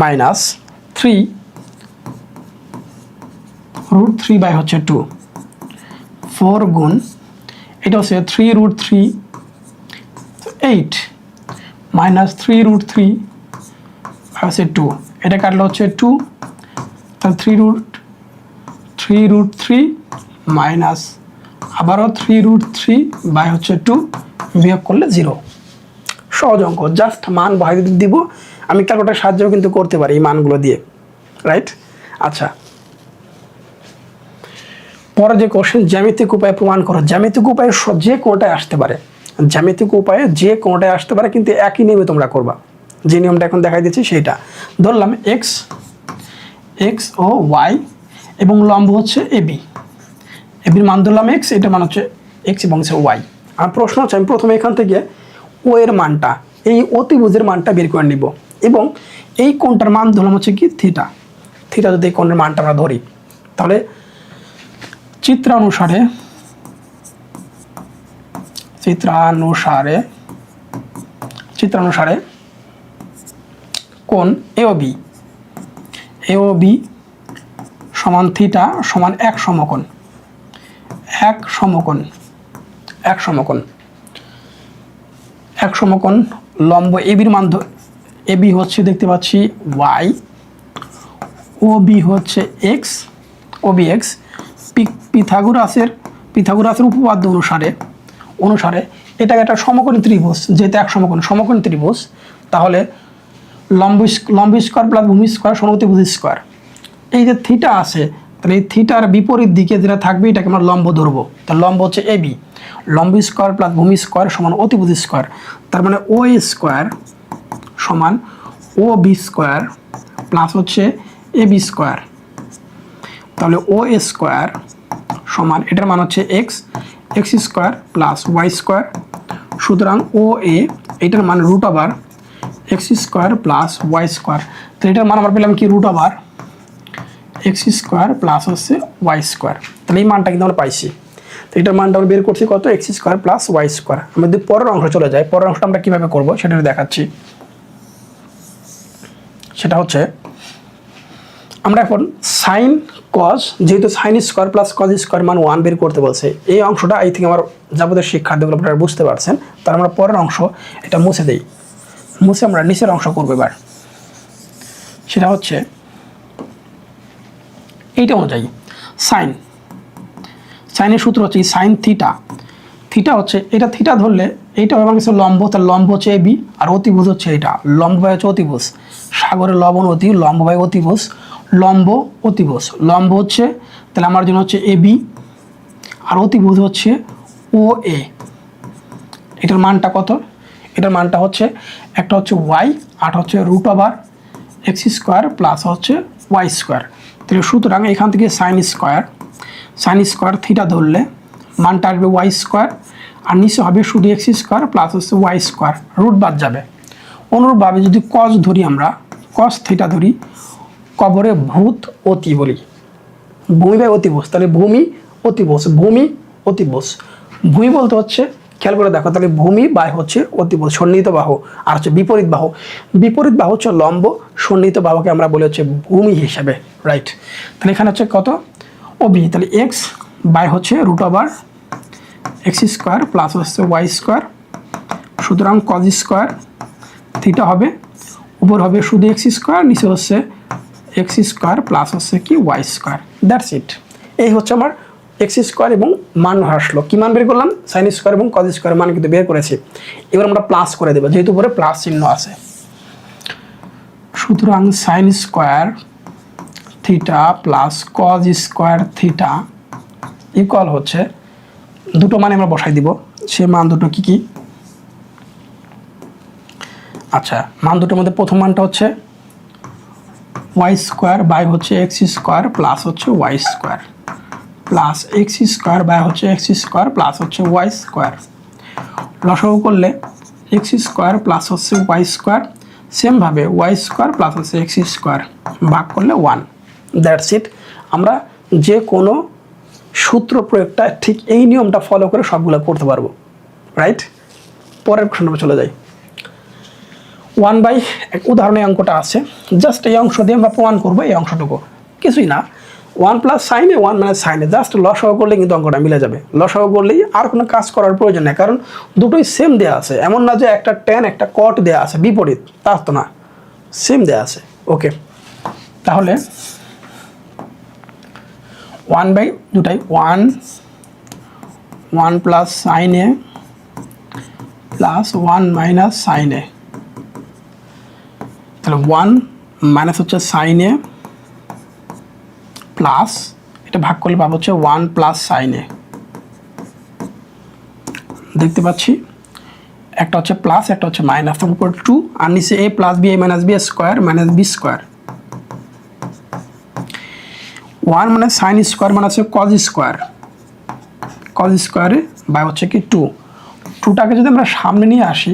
মাইনাস 3 √3 বাই হচ্ছে 2, 4 গুণ এটা হচ্ছে 3 √3 8 মাইনাস 3√3 হচ্ছে 2, এটা কাটলে হচ্ছে 2, তাহলে 3√3 মাইনাস আবারও 3√3 বাই হচ্ছে 2 বিয়োগ করলে 0। সহজ অঙ্ক, জাস্ট মান বাইরে দিব। আমি ক্যালকুলেটরের সাহায্যেও কিন্তু করতে পারি এই মানগুলো দিয়ে, রাইট? আচ্ছা, পরে যে কোশ্চেন, জ্যামিতিক উপায়ে প্রমাণ করো। জ্যামিতিক উপায়ে যে কোনোটাই আসতে পারে, জ্যামিতিক উপায়ে যে কোনোটাই আসতে পারে, কিন্তু একই নিয়মে তোমরা করবা। যে নিয়মটা এখন দেখাই দিচ্ছি সেইটা। ধরলাম এক্স ও ওয়াই এবং লম্ব হচ্ছে এবি, এবির মান ধরলাম এক্স, এটা মান হচ্ছে এক্স এবং ওয়াই। আর প্রশ্ন হচ্ছে আমি প্রথমে এখান থেকে ও এর মানটা, এই অতিভুজের মানটা বের করে নিব, এবং এই কোণটার মান ধরলাম হচ্ছে কি থিটা। থিটা যদি এই কোণের মানটা আমরা ধরি, তাহলে চিত্রানুসারে কোণ এওবি সমান থিটা সমান এক সমকোণ লম্ব এবির মান, এবি হচ্ছে দেখতে পাচ্ছি ওয়াই, ওবি হচ্ছে এক্স, ওবি এক্স। পিথাগোরাসের উপপাদ্য অনুসারে এটাকে একটা সমকোণী ত্রিভুজ, যেহেতু এক সমকোণী ত্রিভুজ, তাহলে লম্ব স্কোয়ার প্লাস ভূমি স্কোয়ার সমান অতিভুজ স্কোয়ার। এই যে থিটা আছে, তাহলে এই থিটার বিপরীত দিকে যেটা থাকবে এটাকে আমরা লম্ব ধরবো। তাহলে লম্ব হচ্ছে এবি, লম্ব স্কোয়ার প্লাস ভূমি স্কোয়ার সমান অতিভুজ স্কোয়ার। তার মানে ও স্কোয়ার সমান ও বি স্কোয়ার প্লাস হচ্ছে এবি স্কোয়ার। তাহলে ও স্কোয়ার সমান, এটার মান হচ্ছে x square plus y square. সুতরাং ও এটার মান root over x square plus y square. তো এটার মান আমরা পেলাম কি root over x square plus হচ্ছে ওয়াই স্কোয়ার। তাহলে এই মানটা কিন্তু আমরা পাইছি। তো এটার মানটা আমরা বের করছি কত, x square plus y square. আমরা যদি পরের অংশ চলে যাই, পরের অংশটা আমরা কীভাবে করবো সেটা দেখাচ্ছি। সেটা হচ্ছে আমরা এখন সাইন কজ, যেহেতু sine square plus cos square মান 1 বের করতে বলছে, এই অংশটা এই থেকে আমার যাবতীয় শিক্ষার্থীগুলো আপনারা বুঝতে পারছেন। তার আমরা পরের অংশ এটা মুছে দেই, মুছে আমরা নিচের অংশ করবো এবার। সেটা হচ্ছে এইটা অনুযায়ী সাইনের সূত্র হচ্ছে সাইন থিটা হচ্ছে, এটা থিটা ধরলে এইটা আমার কাছে লম্ব, তার লম্ব হচ্ছে এবি, আর অতিভুজ হচ্ছে এটা, লম্ব বাই হচ্ছে অতিভুজ, সাগরের লবণ অতি, লম্ব বাই অতিভুজ, লম্ব হচ্ছে, তাহলে আমার জন্য হচ্ছে এবি, আর অতিভুজ হচ্ছে ও এ। এটার মানটা কত, এটার মানটা হচ্ছে একটা হচ্ছে ওয়াই, আর হচ্ছে root over x square plus হচ্ছে ওয়াই স্কোয়ার। তাহলে সুতরাং এখান থেকে সাইন স্কোয়ার থিটা ধরলে মানটা আসবে ওয়াই স্কোয়ার, আর নিচে হবে শুধু এক্স স্কোয়ার প্লাস হচ্ছে ওয়াই স্কোয়ার, রুট বাদ যাবে। অনুরূপভাবে যদি কজ ধরি, আমরা কজ থিটা ধরি, কবরে ভূত অতি বলি, ভূমি বাই অতিভুজ, তাহলে ভূমি ভূমি বলতে হচ্ছে, খেয়াল করে দেখো, তাহলে ভূমি বাই হচ্ছে অতিভুজ সন্নিহিত বাহু, আর হচ্ছে বিপরীত বাহু হচ্ছে লম্ব, সন্নিহিত বাহুকে আমরা বলি হচ্ছে ভূমি হিসাবে, রাইট? তাহলে এখানে হচ্ছে কত ওবি, তাহলে এক্স বাই হচ্ছে root over x square plus হচ্ছে ওয়াই স্কোয়ার। সুতরাং কজ স্কোয়ার থিটা হবে, উপর হবে শুধু এক্স স্কোয়ার, নিচে হচ্ছে এক্স স্কোয়ার প্লাস হচ্ছে কি ওয়াই স্কোয়ার। দ্যাটস ইট। এই হচ্ছে আমার এক্স স্কোয়ার এবং মান আসলো, কি মান বের করলাম, সাইন স্কোয়ার এবং কজ স্কোয়ার মান কিন্তু বের করেছি। এবার আমরা প্লাস করে দেবো, যেহেতু উপরে প্লাস চিহ্ন আছে। সুতরাং sine square theta plus cos square theta equal হচ্ছে, দুটো মানে আমরা বসাই দিব, সে মান দুটো কি কি। আচ্ছা, মান দুটোর মধ্যে প্রথম মানটা হচ্ছে ওয়াই স্কোয়ার বাই হচ্ছে এক্স স্কোয়ার প্লাস হচ্ছে y square, plus x square by হচ্ছে এক্স স্কোয়ার প্লাস হচ্ছে ওয়াই স্কোয়ার। লসাগু করলে এক্স স্কোয়ার প্লাস হচ্ছে ওয়াই স্কোয়ার, সেমভাবে ওয়াই স্কোয়ার প্লাস হচ্ছে এক্স স্কোয়ার, ভাগ করলে 1। That's it. আমরা যে কোনো সূত্র প্রয়োগটা ঠিক এই নিয়মটা ফলো করে সবগুলো করতে পারবো, রাইট? পরের প্রশ্নে চলে যাই। 1 এক উদাহরণে অঙ্কটা আছে, জাস্ট এই অংশ দিয়ে আমরা প্রমাণ করবো, এই অংশটুকু কিছুই না। 1 প্লাস সাইনে 1 মাইনাস সাইনে, জাস্ট লসাগু করলে কিন্তু অঙ্কটা মিলে যাবে। লসাগু করলেই আর কোনো কাজ করার প্রয়োজন নেই, কারণ দুটোই সেম দেওয়া আছে। এমন না যে একটা ট্যান একটা কট দেওয়া আছে বিপরীত, তা তো না, সেম দেওয়া আছে। ওকে, তাহলে 1 বাই দুটাই 1 প্লাস সাইন এ প্লাস 1 মাইনাস সাইন এ, তাহলে 1 মাইনাস হচ্ছে সাইন এ প্লাস, এটা ভাগ করলে পাবো হচ্ছে 1 প্লাস সাইন এ। দেখতে পাচ্ছি একটা হচ্ছে প্লাস একটা হচ্ছে মাইনাস, তার উপর 2 আর নিচে a plus b a minus b square minus b square. 1 মানে সাইন স্কোয়ার মানে হচ্ছে কজ স্কোয়ার, কজ স্কোয়ারে বাই হচ্ছে কি 2, 2টাকে যদি আমরা সামনে নিয়ে আসি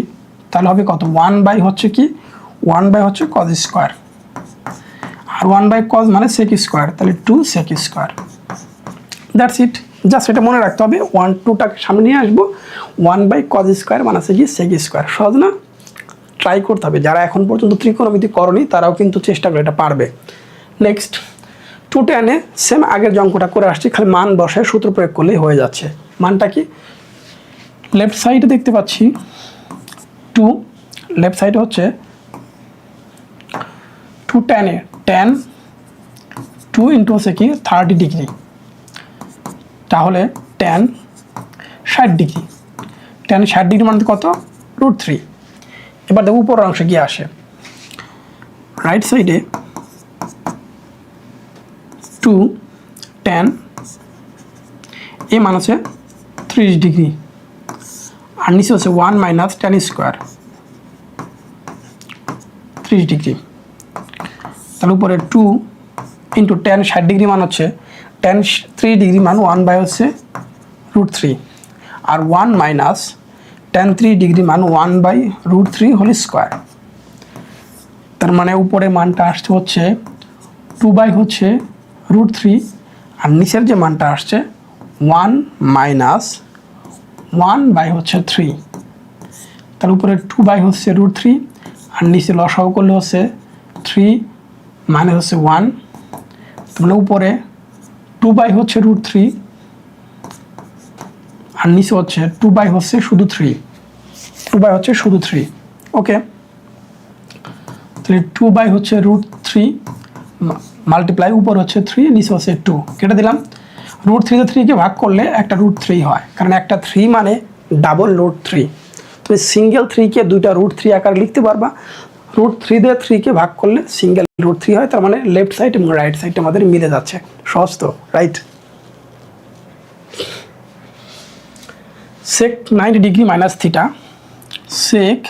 তাহলে হবে কত, 1 বাই হচ্ছে কি 1 বাই হচ্ছে কজ স্কোয়ার, আর 1 বাই কজ মানে সেক স্কোয়ার, তাহলে 2 sec square. That's it, just এটা মনে রাখতে হবে, 1 2টাকে সামনে নিয়ে আসবো, 1 বাই কজ স্কোয়ার মানে হচ্ছে কি সেক স্কোয়ার। সহজ না? ট্রাই করতে হবে, যারা এখন পর্যন্ত ত্রিকোণমিতি করনি তারাও কিন্তু চেষ্টা করে এটা পারবে। নেক্সট 2 tan এ সেম আগের যে অঙ্কটা করে আসছি, খালি মান বসায় সূত্র প্রয়োগ করলেই হয়ে যাচ্ছে। মানটা কি, লেফট সাইডে দেখতে পাচ্ছি 2, লেফট সাইডে হচ্ছে 2 tan এ, tan 2 ইন্টু হচ্ছে কি 30 ডিগ্রি, তাহলে tan 60 ডিগ্রি, tan 60 ডিগ্রি মানে কত, √3। এবার দেখো উপরের অংশে কি আসে, রাইট সাইডে 2 tan এ মান হচ্ছে 30 ডিগ্রি, আর নিচে হচ্ছে 1 মাইনাস tan স্কোয়ার 30 ডিগ্রি, তাহলে উপরে 2 ইন্টু tan 60 ডিগ্রি মান হচ্ছে tan 3 ডিগ্রি মান 1 বাই হচ্ছে √3, আর 1 মাইনাস tan 3 ডিগ্রি মান 1 বাই √3 হোল স্কোয়ার। তার মানে উপরে মানটা আসছে হচ্ছে 2 বাই হচ্ছে √3, আর নিচের যে মানটা আসছে 1 মাইনাস 1 বাই হচ্ছে 3, তার উপরে 2 বাই হচ্ছে √3, আর নিচে লসাগু করলে হচ্ছে 3 মাইনাস হচ্ছে 1, তাহলে উপরে 2 বাই হচ্ছে √3, আর নিচে হচ্ছে 2 বাই হচ্ছে শুধু 3, 2 বাই হচ্ছে শুধু 3। ওকে, তাহলে 2 বাই হচ্ছে √3 মাল্টিপ্লাই, উপর হচ্ছে 3 নিচে হচ্ছে 2, কেটে দিলাম। √3 তে 3 কে ভাগ করলে একটা √3 হয়, কারণ একটা 3 মানে ডাবল √3। তুমি সিঙ্গেল 3 কে দুইটা √3 আকারে লিখতে পারবা, √3 দিয়ে 3 কে ভাগ করলে সিঙ্গেল √3 হয়, তার মানে লেফট সাইড এবং রাইট সাইড আমাদের মিলে যাচ্ছে। সহজ তো, right? sec 90 degree minus theta, sec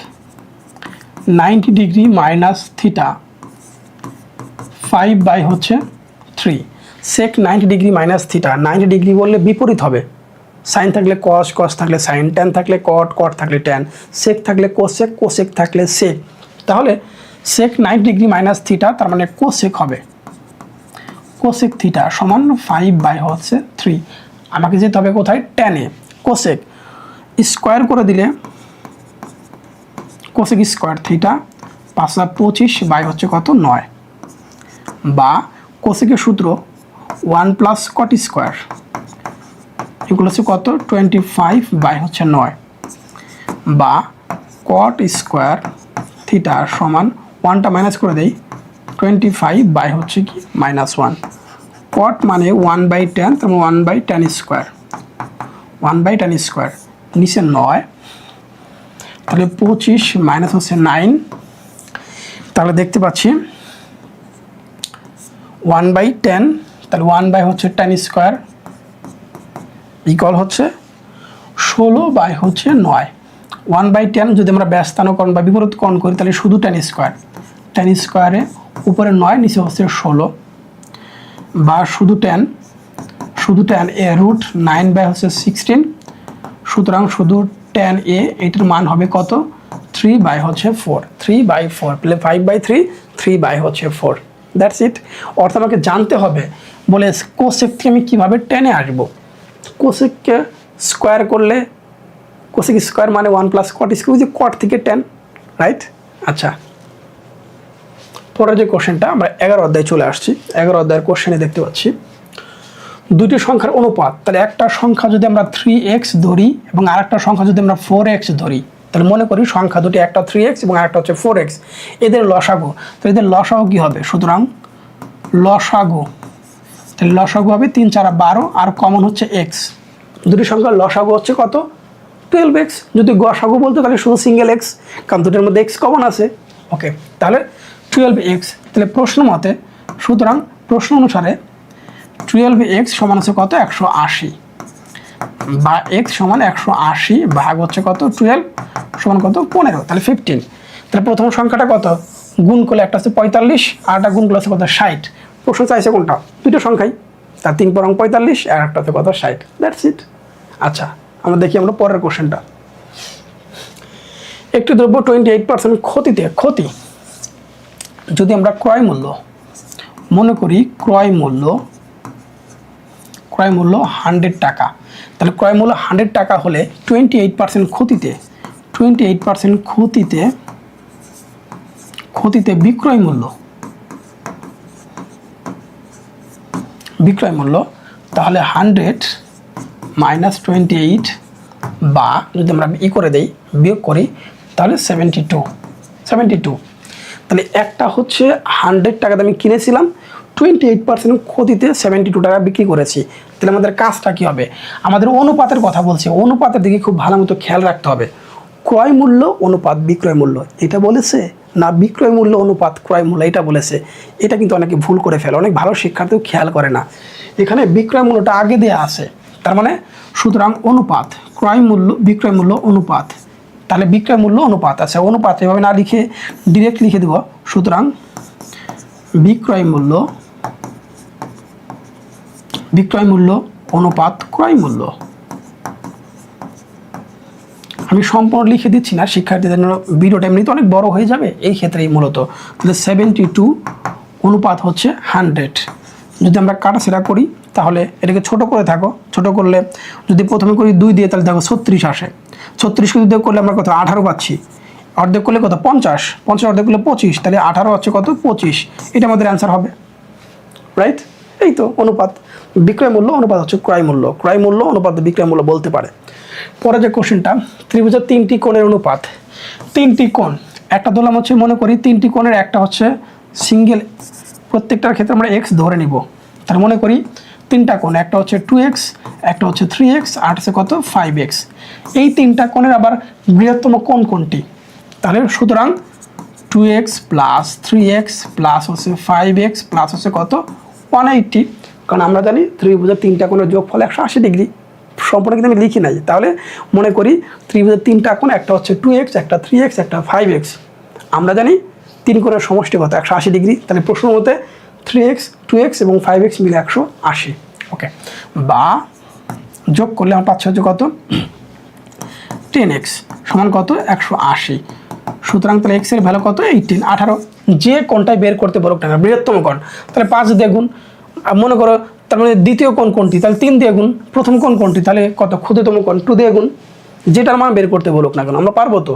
90 degree minus theta 5 by হচ্ছে 3। sec 90 degree minus theta, 90 degree বললে বিপরীত হবে, সাইন থাকলে কস, কস থাকলে সাইন, ট্যান থাকলে কট, কট থাকলে ট্যান, সেক থাকলে কোসেক, কোসেক থাকলে সেক, তাহলে sec 90 ডিগ্রি মাইনাস থিটা তার মানে কোসেক হবে, কোসেক থিটা সমান 5 বাই হচ্ছে 3। আমাকে যেতে হবে কোথায়, ট্যানে, কোসেক স্কোয়ার করে দিলে কোসেক স্কোয়ার থিটা 525 বাই হচ্ছে কত, 9, বা কোসেকের সূত্র 1 প্লাস কট স্কোয়ার এগুলো হচ্ছে কত, 25 বাই হচ্ছে 9, বা কট স্কোয়ার থিটা সমান 1টা মাইনাস করে দেই 25 বাই হচ্ছে কি -1। কট মানে 1 বাই 10, তারপর 1 বাই 10 স্কোয়ার, 1 বাই 10 স্কোয়ার, নিচে 9, তাহলে 25 মাইনাস হচ্ছে 9, তাহলে দেখতে পাচ্ছি 1 বাই 10, তাহলে 1 বাই হচ্ছে 10 স্কোয়ার ইকুয়াল হচ্ছে 16 বাই হচ্ছে 9। 1 বাই 10 যদি আমরা ব্যস্তানুকরণ বা বিপরীতকরণ করি তাহলে শুধু 10 স্কোয়ার, 10 স্কোয়ারে উপরে 9 নিচে হচ্ছে 16, বা শুধু 10 এ রুট 9 বাই হচ্ছে 16, সুতরাং শুধু 10 এ এটার মান হবে কত, 3 বাই হচ্ছে 4, 3 বাই 4 প্লে 5 বাই 3, 3 বাই হচ্ছে 4। That's it. অর্থাৎ আমাকে জানতে হবে বলে কোসেক থেকে আমি কীভাবে 10 এ আসবো। কোসেককে স্কোয়ার করলে কোসেক স্কোয়ার মানে 1 প্লাস কট স্কোয়ার, যে কট থেকে 10, রাইট? আচ্ছা, পরের যে কোশ্চেনটা আমরা 11 অধ্যায়ে চলে আসছি। 11 অধ্যায়ের কোশ্চেনে দেখতে পাচ্ছি দুইটি সংখ্যার অনুপাত, তাহলে একটা সংখ্যা যদি আমরা 3x ধরি এবং আরেকটা সংখ্যা যদি আমরা 4x ধরি, তাহলে মনে করি সংখ্যা দুটি, একটা 3x এবং আরেকটা হচ্ছে 4x, এদের লসাগু, তো এদের লসাগু কী হবে? সুতরাং লসাগু, তাহলে লসাগু হবে 3 4 12 আর কমন হচ্ছে x, দুটি সংখ্যার লসাগু হচ্ছে কত? 12x। যদি গসাগু বলতো তাহলে শুধু সিঙ্গেল x, কারণ দুটোর মধ্যে x কমন আছে। ওকে, তাহলে 12x, তাহলে প্রশ্ন মতে, সুতরাং প্রশ্ন অনুসারে 12x সমান হচ্ছে কত? 180, বা x সমান 180 ভাগ হচ্ছে কত? 12 সমান কত? 15, তাহলে 15। তাহলে প্রথম সংখ্যাটা কত? গুণ করলে একটা হচ্ছে 45 আর একটা গুণ করলে হচ্ছে কত? 60। প্রশ্ন চাইছে কোনটা? দুটো সংখ্যাই, তার 3 পরং 45 আর একটা হচ্ছে কত? 60। That's it. আচ্ছা, আমরা দেখি আমরা পরের কোশ্চেনটা। একটি দ্রব্য 28% ক্ষতিতে, ক্ষতি যদি আমরা ক্রয় মূল্য মনে করি, ক্রয় মূল্য 100 টাকা, তাহলে ক্রয় মূল্য 100 টাকা হলে 28% ক্ষতিতে, 28% ক্ষতিতে বিক্রয় মূল্য, তাহলে 100 মাইনাস 28, বা যদি আমরা করে দেই, বিয়োগ করি, তাহলে 72। তাহলে একটা হচ্ছে 100 টাকাতে আমি কিনেছিলাম, 28% ক্ষতিতে 72 টাকা বিক্রি করেছি। তাহলে আমাদের কাজটা কী হবে? আমাদের অনুপাতের কথা বলছে, অনুপাতের দিকে খুব ভালো মতো খেয়াল রাখতে হবে। ক্রয় মূল্য অনুপাত বিক্রয় মূল্য এটা বলেছে না, বিক্রয় মূল্য অনুপাত ক্রয় মূল্য এটা বলেছে। এটা কিন্তু অনেকে ভুল করে ফেলে, অনেক ভালো শিক্ষার্থীও খেয়াল করে না। এখানে বিক্রয় মূল্যটা আগে দেওয়া আছে, তার মানে সুতরাং অনুপাত ক্রয় মূল্য বিক্রয় মূল্য অনুপাত, তাহলে বিক্রয় মূল্য অনুপাত আছে। অনুপাত এভাবে না লিখে ডিরেক্ট লিখে দেব, সুতরাং বিক্রয় মূল্য অনুপাত ক্রয় মূল্য। আমি সম্পূর্ণ লিখে দিচ্ছি না, শিক্ষার্থীদের জন্য ভিডিওটা এমনিতে অনেক বড় হয়ে যাবে, এই ক্ষেত্রেই মূলত। তাহলে 72 অনুপাত হচ্ছে 100। যদি আমরা কাটাছেড়া করি তাহলে এটাকে ছোট করে থাকো, ছোট করলে যদি প্রথমে করি 2 দিয়ে, তাহলে দেখো 36 আসে। 36কে যদি করলে আমরা কত? 18 পাচ্ছি। অর্ধেক করলে কত? 50 অর্ধেক করলে 25, তাহলে 18 হচ্ছে কত? 25। এটা আমাদের অ্যান্সার হবে, রাইট? এই তো অনুপাত বিক্রয় মূল্য অনুপাত হচ্ছে ক্রয় মূল্য, ক্রয় মূল্য অনুপাত বিক্রয় মূল্য বলতে পারে। পরে যে কোশ্চেনটা, ত্রিভুজের 3টি কোণের অনুপাত, 3টি কোণ, একটা ধরলাম হচ্ছে মনে করি 3টি কোণের একটা হচ্ছে সিঙ্গেল, প্রত্যেকটার ক্ষেত্রে আমরা x ধরে নিব। তার মনে করি 3টা কোণ, একটা হচ্ছে 2x, একটা হচ্ছে 3x, আর হচ্ছে কত? 5x। এই 3টা কোণের আবার বৃহত্তম কোণ কোনটি? তাহলে সুতরাং 2x প্লাস 3x প্লাস হচ্ছে 5x প্লাস হচ্ছে কত? 180। কারণ আমরা জানি ত্রিভুজের 3টা কোণের যোগফল 180 ডিগ্রি। সম্পূর্ণ কিন্তু আমি লিখি নাই, তাহলে মনে করি ত্রিভুজের 3টা কোণ, একটা হচ্ছে 2x, একটা 3x, একটা 5x। আমরা জানি 3 কোণের সমষ্টি কত? 180 ডিগ্রি। তাহলে প্রশ্ন মতে 3x 2x এবং 5x মিলে 180। ওকে, বা যোগ করলে আমার পাচ্ছে হচ্ছে কত? 10x সমান কত? 180। সুতরাং তাহলে x এর ভ্যালু কত? 18। যে কোণটাই বের করতে বলুক না, বৃহত্তম কোণ, তাহলে 5 দিয়ে গুণ। মনে করো তার মানে দ্বিতীয় কোণ কোনটি? তাহলে 3 দিয়ে গুণ। প্রথম কোণ কোনটি? তাহলে কত? ক্ষুদ্রতম কোণ 2 দিয়ে গুণ। যেটার মান বের করতে বলুক না কেন আমরা পারবো তো।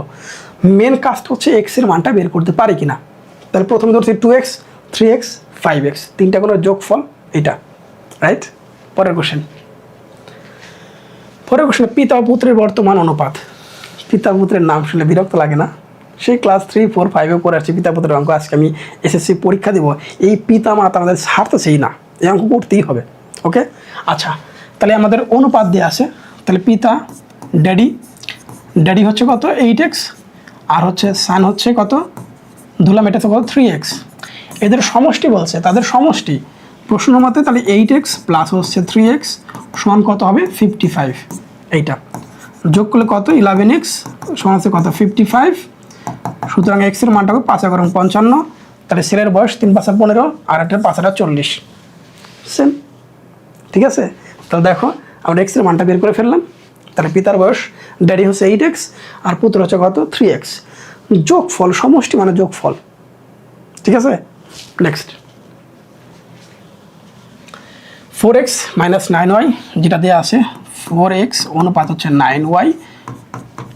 মেন কাজটা হচ্ছে x এর মানটা বের করতে পারি কিনা। তাহলে প্রথমে ধরছি 2x 3x 5x, 3টা কোণের যোগফল এটা, রাইট? পরের কোশ্চেন, পিতা ও পুত্রের বর্তমান অনুপাত। পিতা পুত্রের নাম শুনলে বিরক্ত লাগে না? সেই ক্লাস 3 4 5-এ পড়ে আসছি পিতা পুত্রের অঙ্ক। আজকে আমি এসএসসি পরীক্ষা দিব, এই পিতা মাতা আমাদের ছাড়তেছেই না, এই অঙ্ক করতেই হবে। ওকে, আচ্ছা, তাহলে আমাদের অনুপাত দিয়ে আছে। তাহলে পিতা ড্যাডি হচ্ছে কত? 8x, আর হচ্ছে সান হচ্ছে কত? ধরলাম এটা তো কত? 3x। এদের সমষ্টি বলছে, তাদের সমষ্টি প্রশ্ন মতে, তাহলে 8x প্লাস হচ্ছে 3x সমান কত হবে? 55। এইটা যোগ করলে কত? 11x সমান হচ্ছে কত? 55। সুতরাং x এর মানটা হবে 5 × 55। তাহলে ছেলের বয়স 3 × 5 = 15, আর একটা 5 × 40। সেম, ঠিক আছে? তাহলে দেখো আমরা x এর মানটা বের করে ফেললাম। তাহলে পিতার বয়স, ড্যাডি হচ্ছে 8x আর পুত্র হচ্ছে কত? 3x। যোগফল, সমষ্টি মানে যোগফল, ঠিক আছে? নেক্সট, 4x - 9y যেটা দেওয়া আছে, 4x অনুপাত হচ্ছে 9y,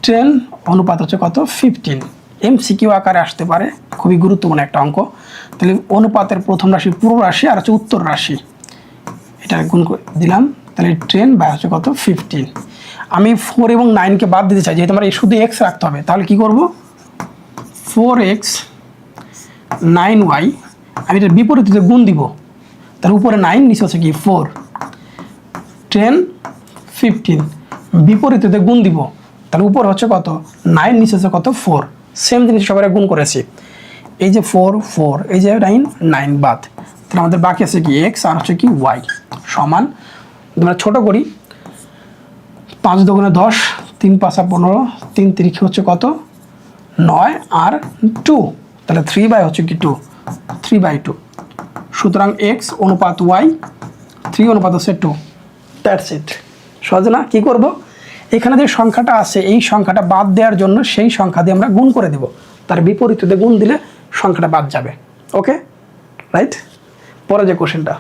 10 অনুপাত হচ্ছে কত? 15। MCQ আকারে আসতে পারে, খুবই গুরুত্বপূর্ণ একটা অঙ্ক। তাহলে অনুপাতের প্রথম রাশি পূর্ব রাশি আর হচ্ছে উত্তর রাশি, এটা এটা গুণ করে দিলাম, তাহলে 10 বাই হচ্ছে কত 15। আমি 4 এবং 9কে বাদ দিতে চাই, যেহেতু আমার এই শুধু এক্স রাখতে হবে, তাহলে কি করব 4x 9y, আমি এটার বিপরীতে গুণ দিব, তাহলে উপরে 9 নিচে হচ্ছে কি 4, 10 15 বিপরীতে গুণ দিব, তাহলে উপরে হচ্ছে কত 9 নিচে হচ্ছে কত 4। সেম জিনিস সবাই গুণ করেছি, এই যে 4 4, এই যে 9 9 বাদ, তাহলে আমাদের বাকি আছে কি x আর হচ্ছে কি y সমান, আমরা ছোট করি 5 দুগুণে 10, 3 5 15, 3 3 হচ্ছে কত 9 আর 2, তাহলে 3 বাই হচ্ছে কি 2, 3/2। সুতরাং x অনুপাত y 3 অনুপাত হচ্ছে 2, দ্যাটস ইট। সহজ না? কি করব, এখানে যে সংখ্যাটা আছে এই সংখ্যাটা বাদ দেওয়ার জন্য সেই সংখ্যা দিয়ে আমরা গুণ করে দেব, তার বিপরীতে গুণ দিলে সংখ্যাটা বাদ যাবে। ওকে, রাইট। পরে যে কোশ্চেনটা,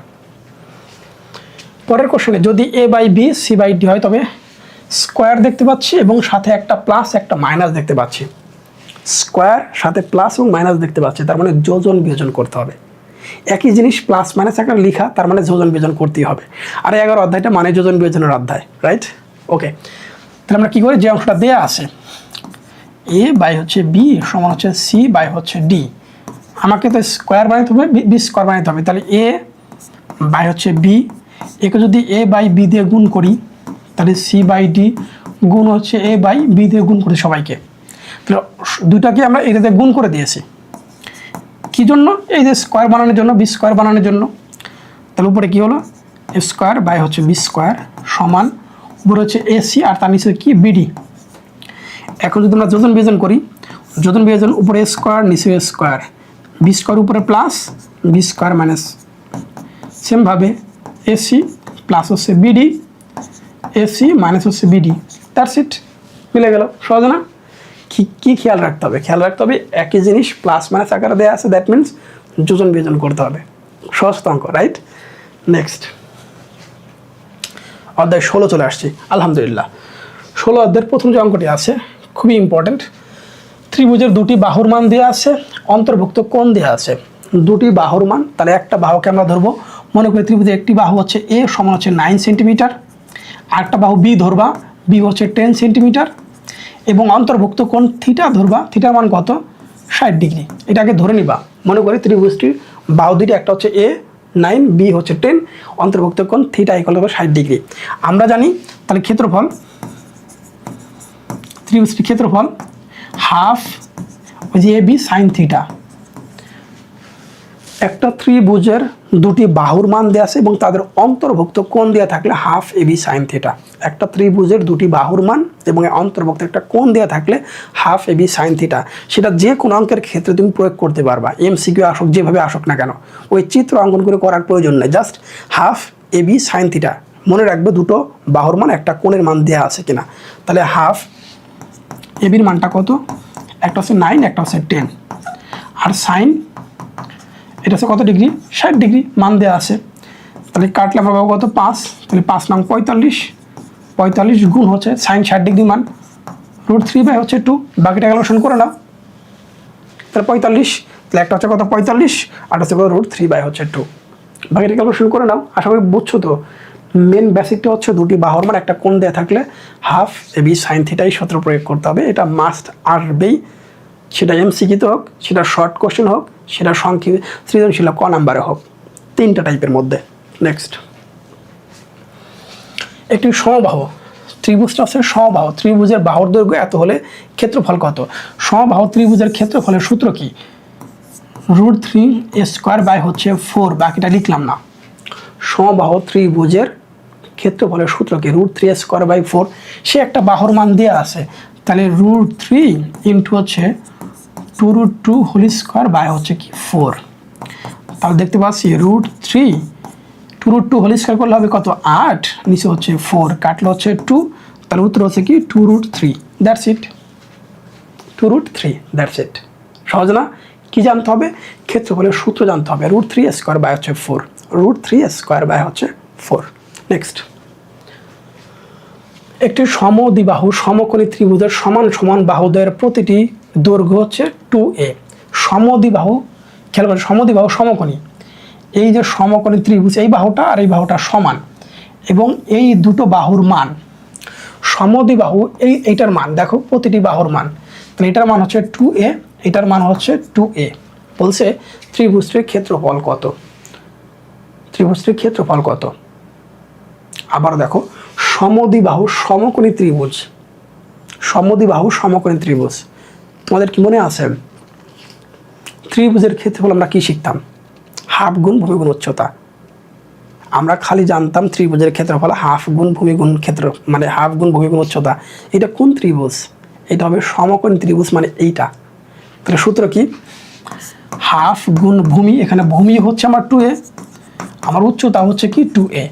পরের কোশ্চেনে যদি a/b c/d হয় তবে স্কোয়ার দেখতে পাচ্ছি এবং সাথে একটা প্লাস একটা মাইনাস দেখতে পাচ্ছি। স্কোয়ার সাথে প্লাস এবং মাইনাস দেখতে পাচ্ছি, তার মানে যোজন বিয়োজন করতে হবে। একই জিনিস প্লাস মাইনাস একটা লেখা, তার মানে যোজন বিয়োজন করতেই হবে। আর 11 অধ্যায়টা মানে যোজন বিয়োজনের অধ্যায়, রাইট। ওকে, তাহলে আমরা কী করি, যে অংশটা দেওয়া আছে a বাই হচ্ছে b সমান হচ্ছে c বাই হচ্ছে d, আমাকে তো স্কোয়ার বানাইতে হবে, b স্কোয়ার বানাইতে হবে, তাহলে a বাই হচ্ছে b, একে যদি a বাই b দিয়ে গুণ করি তাহলে c বাই d গুণ হচ্ছে a বাই b দিয়ে গুণ করি সবাইকে, তাহলে দুটাকে আমরা এটাতে গুণ করে দিয়েছি। কী জন্য, এই যে স্কোয়ার বানানোর জন্য, বি স্কোয়ার বানানোর জন্য। তাহলে উপরে কী হলো এ স্কোয়ার বাই হচ্ছে বি স্কোয়ার সমান উপরে হচ্ছে এসি আর তার নিচে কি বিডি। এখন যদি আমরা যোজন বিয়োজন করি, যোজন বিয়োজন উপরে স্কোয়ার নিচে স্কোয়ার, বি স্কোয়ার উপরে প্লাস বি স্কোয়ার মাইনাস, সেমভাবে এসি প্লাস হচ্ছে বিডি, এসি মাইনাস হচ্ছে বিডি, দ্যাটস ইট, মিলে গেল। সহজ না? কি খেয়াল রাখতে হবে, খেয়াল রাখতে হবে একই জিনিস প্লাস মাইনাস আকারে দেওয়া আছে, দ্যাট মিনস যোজন বিয়োজন করতে হবে, সহজ অঙ্ক, রাইট। নেক্সট অধ্যায় 16 চলে আসছি, আলহামদুলিল্লাহ। 16 অধ্যায়ের প্রথম যে অঙ্কটি আছে খুবই ইম্পর্টেন্ট। ত্রিভুজের দুটি বাহুর মান দেওয়া আছে, অন্তর্ভুক্ত কোণ দেওয়া আছে। দুটি বাহুর মান, তাহলে একটা বাহুকে আমরা ধরবো, মনে করি ত্রিভুজের একটি বাহু হচ্ছে এ সমান হচ্ছে 9 সেন্টিমিটার, আরেকটা বাহু বি ধরবা, বি হচ্ছে 10 সেন্টিমিটার, এবং অন্তর্ভুক্ত কোণ থিটা ধরবা, থিটার মান কত 60 ডিগ্রি। এটাকে ধরে নিবা, মনে করি ত্রিভুজটির বাহু দুটি, একটা হচ্ছে এ 9, বি হচ্ছে 10, অন্তর্ভুক্ত কোণ থিটা ইকুয়াল 60 ডিগ্রি। আমরা জানি তাহলে ক্ষেত্রফল, ত্রিভুজটির ক্ষেত্রফল হাফ ওই যে এ বি সাইন থিটা। একটা ত্রিভুজের দুটি বাহুর মান দেওয়া আছে এবং তাদের অন্তর্ভুক্ত কোণ দেওয়া থাকলে half A B sine theta. একটা ত্রিভুজের দুটি বাহুর মান এবং অন্তর্ভুক্ত একটা কোণ দেওয়া থাকলে half A B sine theta, সেটা যে কোনো অঙ্কের ক্ষেত্রে তুমি প্রয়োগ করতে পারবা, এমসিকিউ আসুক যেভাবে আসুক না কেন, ওই চিত্র অঙ্কন করে করার প্রয়োজন নেই, just half A B sine theta মনে রাখবে, দুটো বাহুর মান একটা কোণের মান দেওয়া আছে কিনা। তাহলে হাফ এ বির মানটা কত, একটা হচ্ছে 9, একটা হচ্ছে 10, আর সাইন এটা হচ্ছে কত ডিগ্রি 60 ডিগ্রি মান দেওয়া আছে। তাহলে কাটলে আমরা পাবো কত 5, তাহলে 5 নং 45, 45 গুণ হচ্ছে সাইন 60 ডিগ্রি মান √3 বাই হচ্ছে 2, বাকিটা ক্যালকুলেশন করে নাও। তাহলে 45, তাহলে একটা হচ্ছে কত 45 আর হচ্ছে কত √3 বাই হচ্ছে 2, বাকিটা ক্যালকুলেশন করে নাও। আশা করি বুঝছো তো। মেন বেসিকটা হচ্ছে দুটি বাহুর মান একটা কোণ দেওয়া থাকলে হাফ এ বি সাইন থিটাই সূত্র প্রয়োগ করতে হবে, এটা মাস্ট আসবেই, সেটা এমসিকিউতে হোক, সেটা শর্ট কোশ্চেন হোক, সেটা সংক্ষিপ্ত সৃজনশীল ক নাম্বারে হোক, তিনটা টাইপের মধ্যে। নেক্সট, একটি সমবাহু ত্রিভুজটা আছে, সমবাহু ত্রিভুজের বাহুর দৈর্ঘ্য এত হলে ক্ষেত্রফল কত। সমবাহু ত্রিভুজের ক্ষেত্রফলের সূত্র কি, √3 স্কোয়ার বাই হচ্ছে 4, বাকিটা লিখলাম না। সমবাহু ত্রিভুজের ক্ষেত্রফলের সূত্র কি, √3 স্কোয়ার বাই 4, সে একটা বাহুর মান দেওয়া আছে, তাহলে √3 ইন্টু হচ্ছে 2√2 হোল স্কোয়ার বাই হচ্ছে কি 4, তাহলে দেখতে পাচ্ছি √3 2√2 হোল স্কোয়ার করলে হবে কত 8, নিচে হচ্ছে 4, কাটলে হচ্ছে 2, তাহলে উত্তর হচ্ছে কি 2√3, দ্যাটস ইট, 2√3, দ্যাটস ইট। সহজ না? কি জানতে হবে, ক্ষেত্রফলের সূত্র জানতে হবে, √3 স্কোয়ার বাই হচ্ছে 4, √3 স্কোয়ার বাই হচ্ছে 4। নেক্সট, একটি সমদ্বিবাহু সমকোণী ত্রিভুজের সমান সমান বাহুদ্বয়ের প্রতিটি দৈর্ঘ্য হচ্ছে 2a। সমদ্বিবাহু, খেয়াল করে সমদ্বিবাহু সমকোণী, এই যে সমকোণী ত্রিভুজ, এই বাহুটা আর এই বাহুটা সমান, এবং এই দুটো বাহুর মান সমদ্বিবাহু, এইটার মান দেখো, প্রতিটি বাহুর মান, তাহলে এটার মান হচ্ছে 2a, এটার মান হচ্ছে 2a। বলছে ত্রিভুজটির ক্ষেত্রফল কত, ত্রিভুজটির ক্ষেত্রফল কত। আবার দেখো সমদ্বিবাহু সমকোণী ত্রিভুজ, সমদ্বিবাহু সমকোণী ত্রিভুজ, তোমাদের কি মনে আছে ত্রিভুজের ক্ষেত্রফল আমরা কি শিখতাম? হাফ গুণ ভূমি গুণ উচ্চতা। আমরা খালি জানতাম ত্রিভুজের ক্ষেত্রফল হাফ গুণ ভূমি গুণ ক্ষেত্র, মানে হাফ গুণ ভূমি গুণ উচ্চতা। এটা কোন ত্রিভুজ? এটা হবে সমকোণী ত্রিভুজ, মানে এইটা। তাহলে সূত্র কি? হাফ গুণ ভূমি, এখানে ভূমি হচ্ছে আমার 2a, আমার উচ্চতা হচ্ছে কি 2a,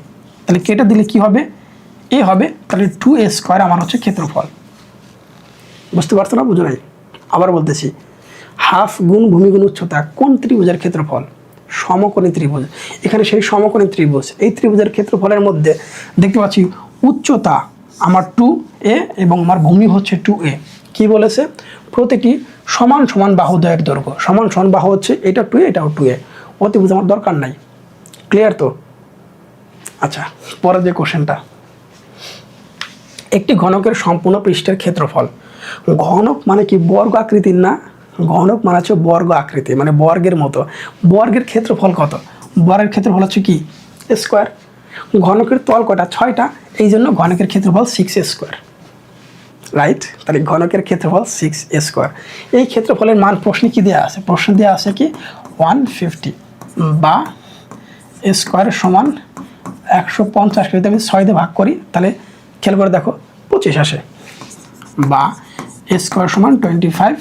তাহলে কেটে দিলে কি হবে? এ হবে, তাহলে 2a স্কোয়ার আমার হচ্ছে ক্ষেত্রফল। বুঝতে পারছো না? বুঝো নাই? আবার বলতেছি, হাফ গুণ ভূমি গুণ উচ্চতা কোন ত্রিভুজের ক্ষেত্রফল? সমকোণী ত্রিভুজ। এখানে সেই সমকোণী ত্রিভুজ, এই ত্রিভুজের ক্ষেত্রফলের মধ্যে দেখতে পাচ্ছি উচ্চতা আমার 2a এবং আমার ভূমি হচ্ছে 2a। কি বলেছে? প্রতিটি সমান সমান বাহুদ্বয়ের দৈর্ঘ্য, সমান সমান বাহু হচ্ছে এটা 2a, এটাও 2a। অতিভুজ আমার দরকার নাই। ক্লিয়ার তো? আচ্ছা, পরের যে কোশ্চেনটা, একটি ঘনকের সম্পূর্ণ পৃষ্ঠের ক্ষেত্রফল। ঘনক মানে কি বর্গ আকৃতির না? ঘনক মানে হচ্ছে বর্গ আকৃতি, মানে বর্গের মতো। বর্গের ক্ষেত্রফল কত? বর্গের ক্ষেত্রফল হচ্ছে কি? স্কোয়ার। ঘনকের তল কটা? 6টা, এই জন্য ঘনকের ক্ষেত্রফল 6a স্কোয়ার। রাইট? তাহলে ঘনকের ক্ষেত্রফল 6a স্কোয়ার। এই ক্ষেত্রফলের মান প্রশ্নে কি দেওয়া আছে? প্রশ্নে দেওয়া আছে কি 150, বা স্কোয়ার সমান 150কে যদি আমি 6 দিয়ে ভাগ করি, তাহলে খেয়াল করে দেখো 25 আসে, বা স্কোয়ার সমান 25।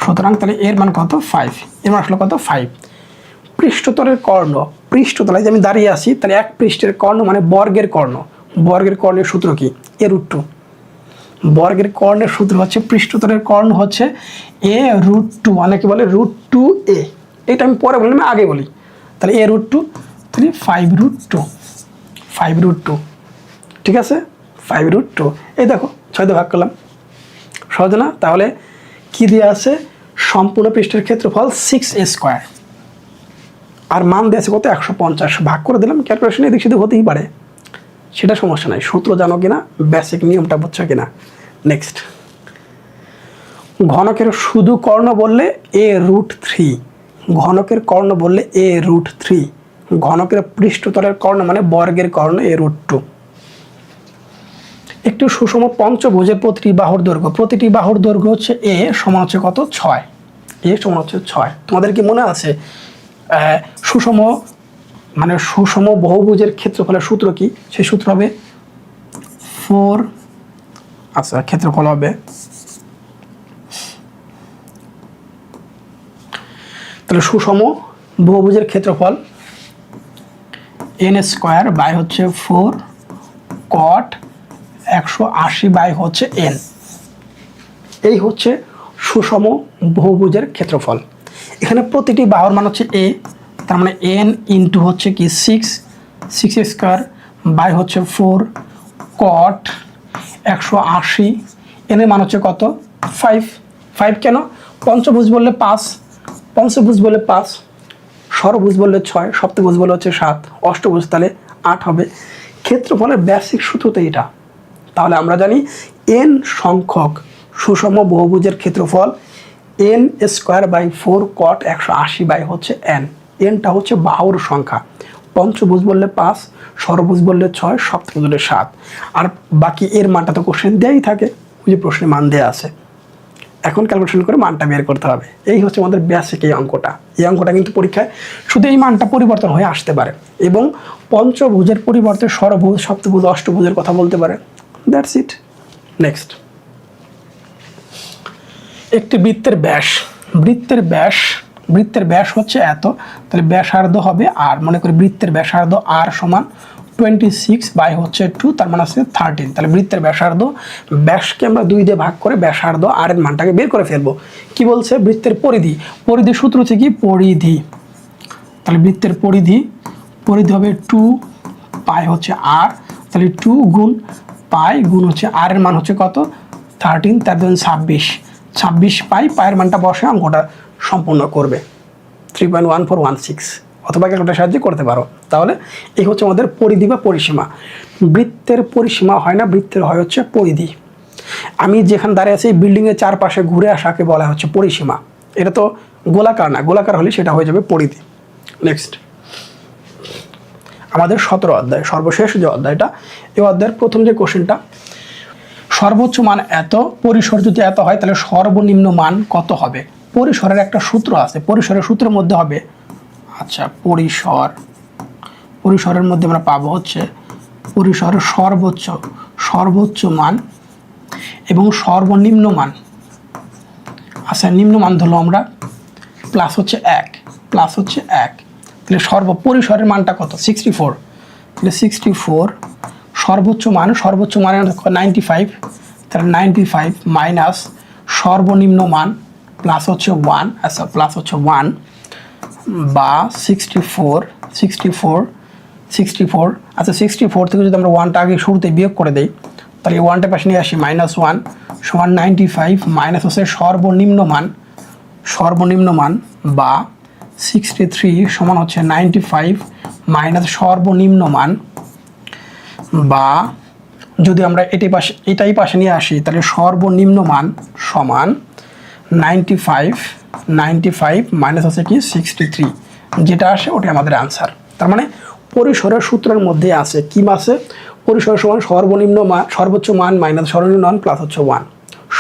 সুতরাং তাহলে এর মান কত? 5। এর মান আসলে কত? 5। পৃষ্ঠতলের কর্ণ, পৃষ্ঠতলায় যে আমি দাঁড়িয়ে আছি, তাহলে এক পৃষ্ঠের কর্ণ মানে বর্গের কর্ণ। বর্গের কর্ণের সূত্র কি? a√2। বর্গের কর্ণের সূত্র হচ্ছে, পৃষ্ঠতলের কর্ণ হচ্ছে a√2, অনেকে বলে √2a। এটা আমি পরে বলি, আমি আগে বলি। তাহলে a√2, তাহলে 5√2, 5√2। ঠিক আছে? 5√2। এই দেখো 6 দিয়ে ভাগ করলাম, সহজ না? তাহলে কি দিয়ে আছে? সম্পূর্ণ পৃষ্ঠের ক্ষেত্রফল 6a স্কোয়ার, আর মান দিয়েছে কত? 150। ভাগ করে দিলাম, ক্যালকুলেশন এদিক সেদিক হতেই পারে, সেটা সমস্যা নাই। সূত্র জানো কিনা, বেসিক নিয়মটা বুঝছো কিনা? নেক্সট, ঘনকের শুধু কর্ণ বললে a√3, ঘনকের কর্ণ বললে a√3, ঘনকের পৃষ্ঠতলের কর্ণ মানে বর্গের কর্ণ a√2। একটি সুষম পঞ্চভুজের প্রতিটি বাহুর দৈর্ঘ্য, প্রতিটি বাহুর দৈর্ঘ্য হচ্ছে a সমান হচ্ছে কত? 6। a সমান হচ্ছে 6। তোমাদের কি মনে আছে সুষম মানে সুষম বহুভুজের ক্ষেত্রফলের সূত্র কি? সেই সূত্র হবে 4, আচ্ছা ক্ষেত্রফল হবে, তাহলে সুষম বহুভুজের ক্ষেত্রফল n স্কোয়ার বাই হচ্ছে 4 cot 180 বাই হচ্ছে n। এই হচ্ছে সুষম বহুভুজের ক্ষেত্রফল। এখানে প্রতিটি বাহুর মান হচ্ছে a, তার মানে n ইন্টু হচ্ছে কি 6 স্কোয়ার বাই হচ্ছে 4 cot 180, n এর মান হচ্ছে কত? 5। কেন? পঞ্চভুজ বললে 5, পঞ্চভুজ বললে 5, ষড়ভুজ বললে 6, সপ্তভুজ বললে হচ্ছে 7, অষ্টভুজ তাহলে 8 হবে। ক্ষেত্রফলের বেসিক সূত্র তো এটা। তাহলে আমরা জানি n সংখ্যক সুষম বহুভুজের ক্ষেত্রফল n square by 4 cot 180 by হচ্ছে n। nটা হচ্ছে বাহুর সংখ্যা। পঞ্চভুজ বললে 5, ষড়ভুজ বললে 6, সপ্তভুজ বললে 7, আর বাকি এর মানটা তো কোশ্চেন দেয়াই থাকে, ওই যে প্রশ্নে মান দেয়া আছে। এখন ক্যালকুলেশন করে মানটা বের করতে হবে। এই হচ্ছে আমাদের বেসিক এই অঙ্কটা। এই অঙ্কটা কিন্তু পরীক্ষায় শুধু এই মানটা পরিবর্তন হয়ে আসতে পারে, এবং পঞ্চভুজের পরিবর্তে ষড়ভুজ, সপ্তভুজ, অষ্টভুজের কথা বলতে পারে। That's it. নেক্সট, একটি বৃত্তের ব্যাস, বৃত্তের ব্যাস হচ্ছে এত, তাহলে ব্যাসার্ধ হবে আর, মনে করি বৃত্তের ব্যাসার্ধ আর সমান 26 বাই হচ্ছে 2, তার মানে আছে 13। তাহলে বৃত্তের ব্যাসার্ধ, ব্যাসকে আমরা 2 দিয়ে ভাগ করে ব্যাসার্ধ আর এর মানটাকে বের করে ফেলবো। কি বলছে? বৃত্তের পরিধি, পরিধির সূত্র হচ্ছে কি? পরিধি। তাহলে বৃত্তের পরিধি হবে 2 পাই হচ্ছে আর, তাহলে 2 গুণ পাই গুণ হচ্ছে আর এর মান হচ্ছে কত? 13, তার ধরুন 26 পাই, পায়ের মানটা বসে অঙ্কটা সম্পূর্ণ করবে। 3.1416। অথবা ক্যালকুলেটরের সাহায্যে করতে পারো। তাহলে এই হচ্ছে আমাদের পরিধি বা পরিসীমা। বৃত্তের পরিসীমা হয় না, বৃত্তের হয় হচ্ছে পরিধি। আমি যেখানে দাঁড়িয়ে আছি এই বিল্ডিংয়ের চারপাশে ঘুরে আসাকে বলা হচ্ছে পরিসীমা। এটা তো গোলাকার না, গোলাকার হলে সেটা হয়ে যাবে পরিধি। নেক্সট আমাদের 17 অধ্যায়, সর্বশেষ যে অধ্যায়টা, এই অধ্যায়ের প্রথম যে কোশ্চেনটা, সর্বোচ্চ মান এত, পরিসর যদি এত হয় তাহলে সর্বনিম্ন মান কত হবে। পরিসরের একটা সূত্র আছে, পরিসরের সূত্রের মধ্যে হবে, আচ্ছা পরিসরের মধ্যে আমরা পাবো হচ্ছে পরিসরের সর্বোচ্চ মান এবং সর্বনিম্ন মান। আচ্ছা নিম্ন মান ধরলো আমরা প্লাস হচ্ছে 1, তাহলে পরিসরের মানটা কত, 64। তাহলে 64 সর্বোচ্চ মানে 95, তাহলে 95 মাইনাস সর্বনিম্ন মান প্লাস হচ্ছে 1, আচ্ছা প্লাস হচ্ছে 1 বা 64, আচ্ছা 64 থেকে যদি আমরা 1টা আগে শুরুতে বিয়োগ করে দেই, তাহলে 1টা পাশে নিয়ে আসি, -1 সমান 95 মাইনাস হচ্ছে সর্বনিম্ন মান বা 63 সমান হচ্ছে 95 মাইনাস সর্বনিম্ন মান, বা যদি আমরা এটাই পাশে নিয়ে আসি তাহলে সর্বনিম্ন মান সমান 95 মাইনাস হচ্ছে কি 63, যেটা আসে ওটাই আমাদের আনসার। তার মানে পরিসরের সূত্রের মধ্যে আছে কি আছে, পরিসর সমান সর্বোচ্চ মান মাইনাস সর্বনিম্ন মান প্লাস হচ্ছে 1,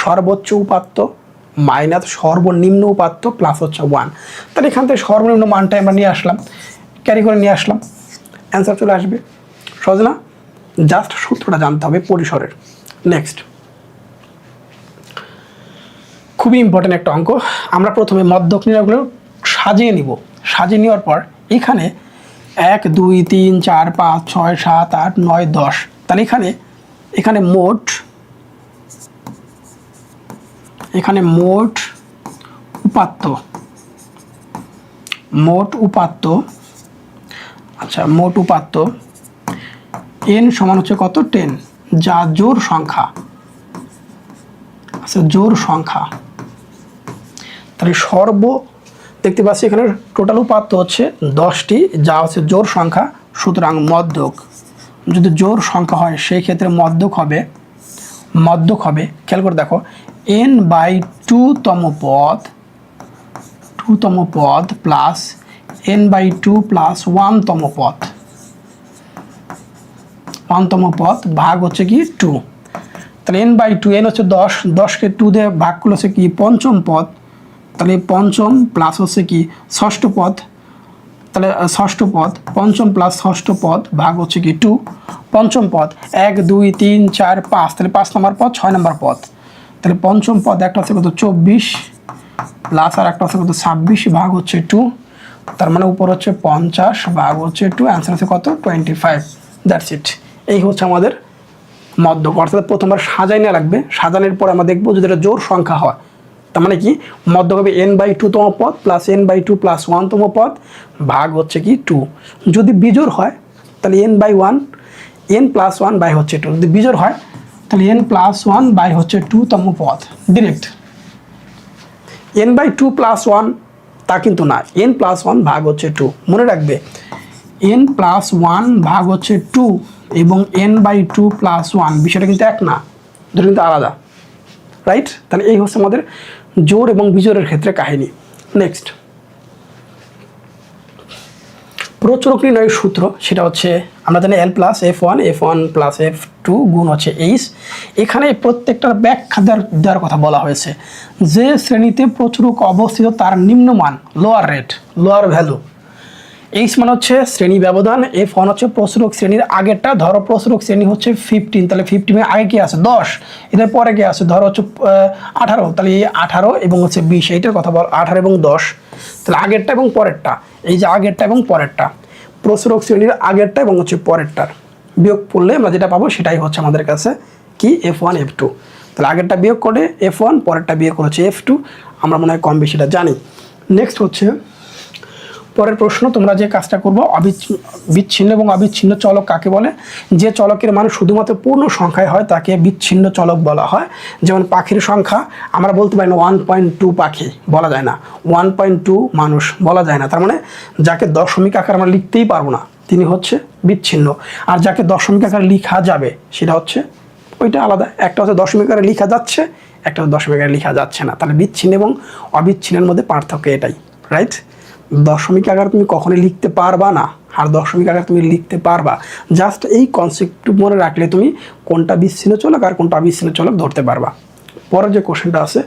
সর্বোচ্চ উপাত্ত মাইনাস সর্বনিম্ন উপাত্ত প্লাস হচ্ছে 1। তাহলে এখান থেকে সর্বনিম্ন মানটা আমরা নিয়ে আসলাম, ক্যারি করে নিয়ে আসলাম, অ্যান্সার চলে আসবে। সহজ না? জাস্ট সূত্রটা জানতে হবে পরিসরের। নেক্সট খুবই ইম্পর্টেন্ট একটা অঙ্ক। আমরা প্রথমে মধ্যক নির্ণয়গুলো সাজিয়ে নিব, সাজিয়ে নেওয়ার পর এখানে 1 2 3 4 5 6 7 8 9 10, তাহলে এখানে মোট উপাত্ত, আচ্ছা মোট উপাত্ত n সমান হচ্ছে কত, 10, যা জোড় সংখ্যা, আচ্ছা জোড় সংখ্যা। তাহলে দেখতে পাচ্ছি এখানে টোটাল উপাত্ত হচ্ছে 10টি, যা হচ্ছে জোড় সংখ্যা। সুতরাং মধ্যক যদি জোড় সংখ্যা হয় সেই ক্ষেত্রে মধ্যক হবে খেয়াল করে দেখো, n/2 তম পদ প্লাস n/2 প্লাস 1 তম পদ ভাগ হচ্ছে কি 2। তাহলে n/2, n হচ্ছে 10কে 2 দিয়ে ভাগ করলে হচ্ছে কি পঞ্চম পদ, তাহলে পঞ্চম প্লাস হচ্ছে কি ষষ্ঠ পদ, তাহলে ষষ্ঠ পদ, পঞ্চম প্লাস ষষ্ঠ পদ ভাগ হচ্ছে কি 2, পঞ্চম পদ 1 2 3 4 5, তাহলে 5 নম্বর পদ 6 নম্বর পদ, তাহলে পঞ্চম পদ একটা হচ্ছে কত 24 প্লাস আর একটা হচ্ছে কত 26 ভাগ হচ্ছে 2, তার মানে উপর হচ্ছে 50 ভাগ হচ্ছে 2, অ্যান্সার হচ্ছে কত 25। That's it. এই হচ্ছে আমাদের মধ্যক। অর্থাৎ প্রথমবার সাজাই না লাগবে, সাজানোর পর আমরা দেখবো যদি এটা জোড় সংখ্যা হয়, তার মানে কি মধ্যক হবে n/2 তম পদ প্লাস n/2 প্লাস 1 তম পদ ভাগ হচ্ছে কি 2। যদি বিজোড় হয় তাহলে n/1, n প্লাস 1 বাই হচ্ছে 2, যদি বিজোড় হয় তাহলে n প্লাস 1 বাই হচ্ছে 2 তম পদ। ডিরেক্ট n/2 প্লাস 1 তা কিন্তু না, n প্লাস 1 ভাগ হচ্ছে 2। মনে রাখবে n প্লাস 1 ভাগ হচ্ছে 2 এবং n/2 প্লাস 1 বিষয়টা কিন্তু এক না, দুটো কিন্তু আলাদা, রাইট? তাহলে এই হচ্ছে আমাদের জোড় এবং বিজোড়ের ক্ষেত্রে কাহিনী। নেক্সট প্রচুরক নির্ণয়ের সূত্র, সেটা হচ্ছে আমরা জানি L plus F1 plus F2 গুণ হচ্ছে H। এখানে প্রত্যেকটার ব্যাখ্যা দেওয়ার কথা বলা হয়েছে। যে শ্রেণীতে প্রচুরক অবস্থিত তার নিম্নমান লোয়ার ভ্যালু, H মানে হচ্ছে শ্রেণী ব্যবধান, F1 হচ্ছে প্রচুরক শ্রেণীর আগেরটা। ধরো প্রচুরক শ্রেণী হচ্ছে 15, তাহলে 15 আগে কি আছে 10, এদের পরে কি আছে ধরো হচ্ছে 18, তাহলে এই 18 এবং হচ্ছে 20, এইটার কথা বল 18 এবং 10, তাহলে আগেরটা এবং পরেরটা, এই যে আগেরটা এবং পরেরটা, প্রচুরক শ্রেণীর আগেরটা এবং হচ্ছে পরেরটার বিয়োগ করলে আমরা যেটা পাবো সেটাই হচ্ছে আমাদের কাছে কি F1 F2। তাহলে আগেরটা বিয়োগ করে F1, পরেরটা বিয়োগ করে হচ্ছে F2, আমরা মনে হয় কম বেশিটা জানি। নেক্সট হচ্ছে পরের প্রশ্ন, তোমরা যে কাজটা করবো, বিচ্ছিন্ন এবং অবিচ্ছিন্ন চলক কাকে বলে? যে চলকের মান শুধুমাত্র পূর্ণ সংখ্যায় হয় তাকে বিচ্ছিন্ন চলক বলা হয়। যেমন পাখির সংখ্যা আমরা বলতে পারি না 1.2 পাখি, বলা যায় না। 1.2 মানুষ, বলা যায় না। তার মানে যাকে দশমিক আকার আমরা লিখতেই পারবো না তিনি হচ্ছে বিচ্ছিন্ন। আর যাকে দশমিক আকার লেখা যাবে সেটা হচ্ছে ওইটা আলাদা। একটা হচ্ছে দশমিক আকারে লেখা যাচ্ছে, একটা দশমিক আকারে লেখা যাচ্ছে না। তাহলে বিচ্ছিন্ন এবং অবিচ্ছিন্নের মধ্যে পার্থক্য এটাই, রাইট? দশমিক আকার তুমি কখনোই লিখতে পারবা না, আর দশমিক আকার তুমি লিখতে পারবা। জাস্ট এই কনসেপ্ট মনে রাখলে তুমি কোনটা বিচ্ছিন্ন চলক আর কোনটা অবিচ্ছিন্ন চলক ধরতে পারবা। পরের যে কোশ্চেনটা আছে,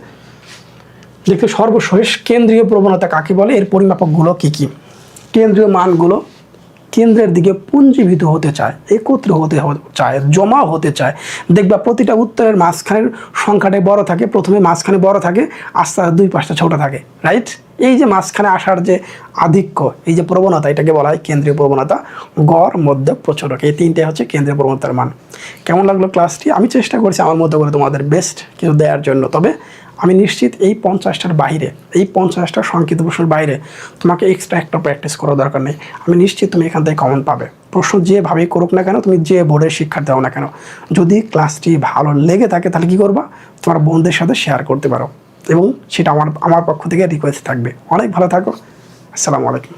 দেখতে সর্বশেষ কেন্দ্রীয় প্রবণতা কাকে বলে, এর পরিমাপকগুলো কী কী? কেন্দ্রীয় মানগুলো কেন্দ্রের দিকে পুঞ্জীভূত হতে চায়, একত্র হতে চায়, জমা হতে চায়। দেখবা প্রতিটা উত্তরের মাঝখানের সংখ্যাটাই বড় থাকে, প্রথমে মাঝখানে বড় থাকে, আস্তে আস্তে দুই পাশটা ছোট থাকে, রাইট? এই যে মাঝখানে আসার যে আধিক্য, এই যে প্রবণতা, এটাকে বলা হয় কেন্দ্রীয় প্রবণতা। গড়, মধ্য, প্রচুরক, এই তিনটে হচ্ছে কেন্দ্রীয় প্রবণতার মান। কেমন লাগলো ক্লাসটি? আমি চেষ্টা করছি আমার মতো করে তোমাদের বেস্ট কিছু দেওয়ার জন্য। তবে আমি নিশ্চিত এই 50টার বাইরে, এই 50টা সংক্ষিপ্ত প্রশ্নের বাইরে তোমাকে এক্সট্রা একটা প্র্যাকটিস করার দরকার নেই। আমি নিশ্চিত তুমি এখান থেকে কমন পাবে। প্রশ্ন যেভাবেই করুক না কেন, তুমি যে বোর্ডের শিক্ষার্থী হও না কেন, যদি ক্লাসটি ভালো লেগে থাকে তাহলে কী করবা? তোমার বন্ধুদের সাথে শেয়ার করতে পারো, এবং সেটা আমার পক্ষ থেকে রিকোয়েস্ট থাকবে। অনেক ভালো থাকো। আসসালামু আলাইকুম।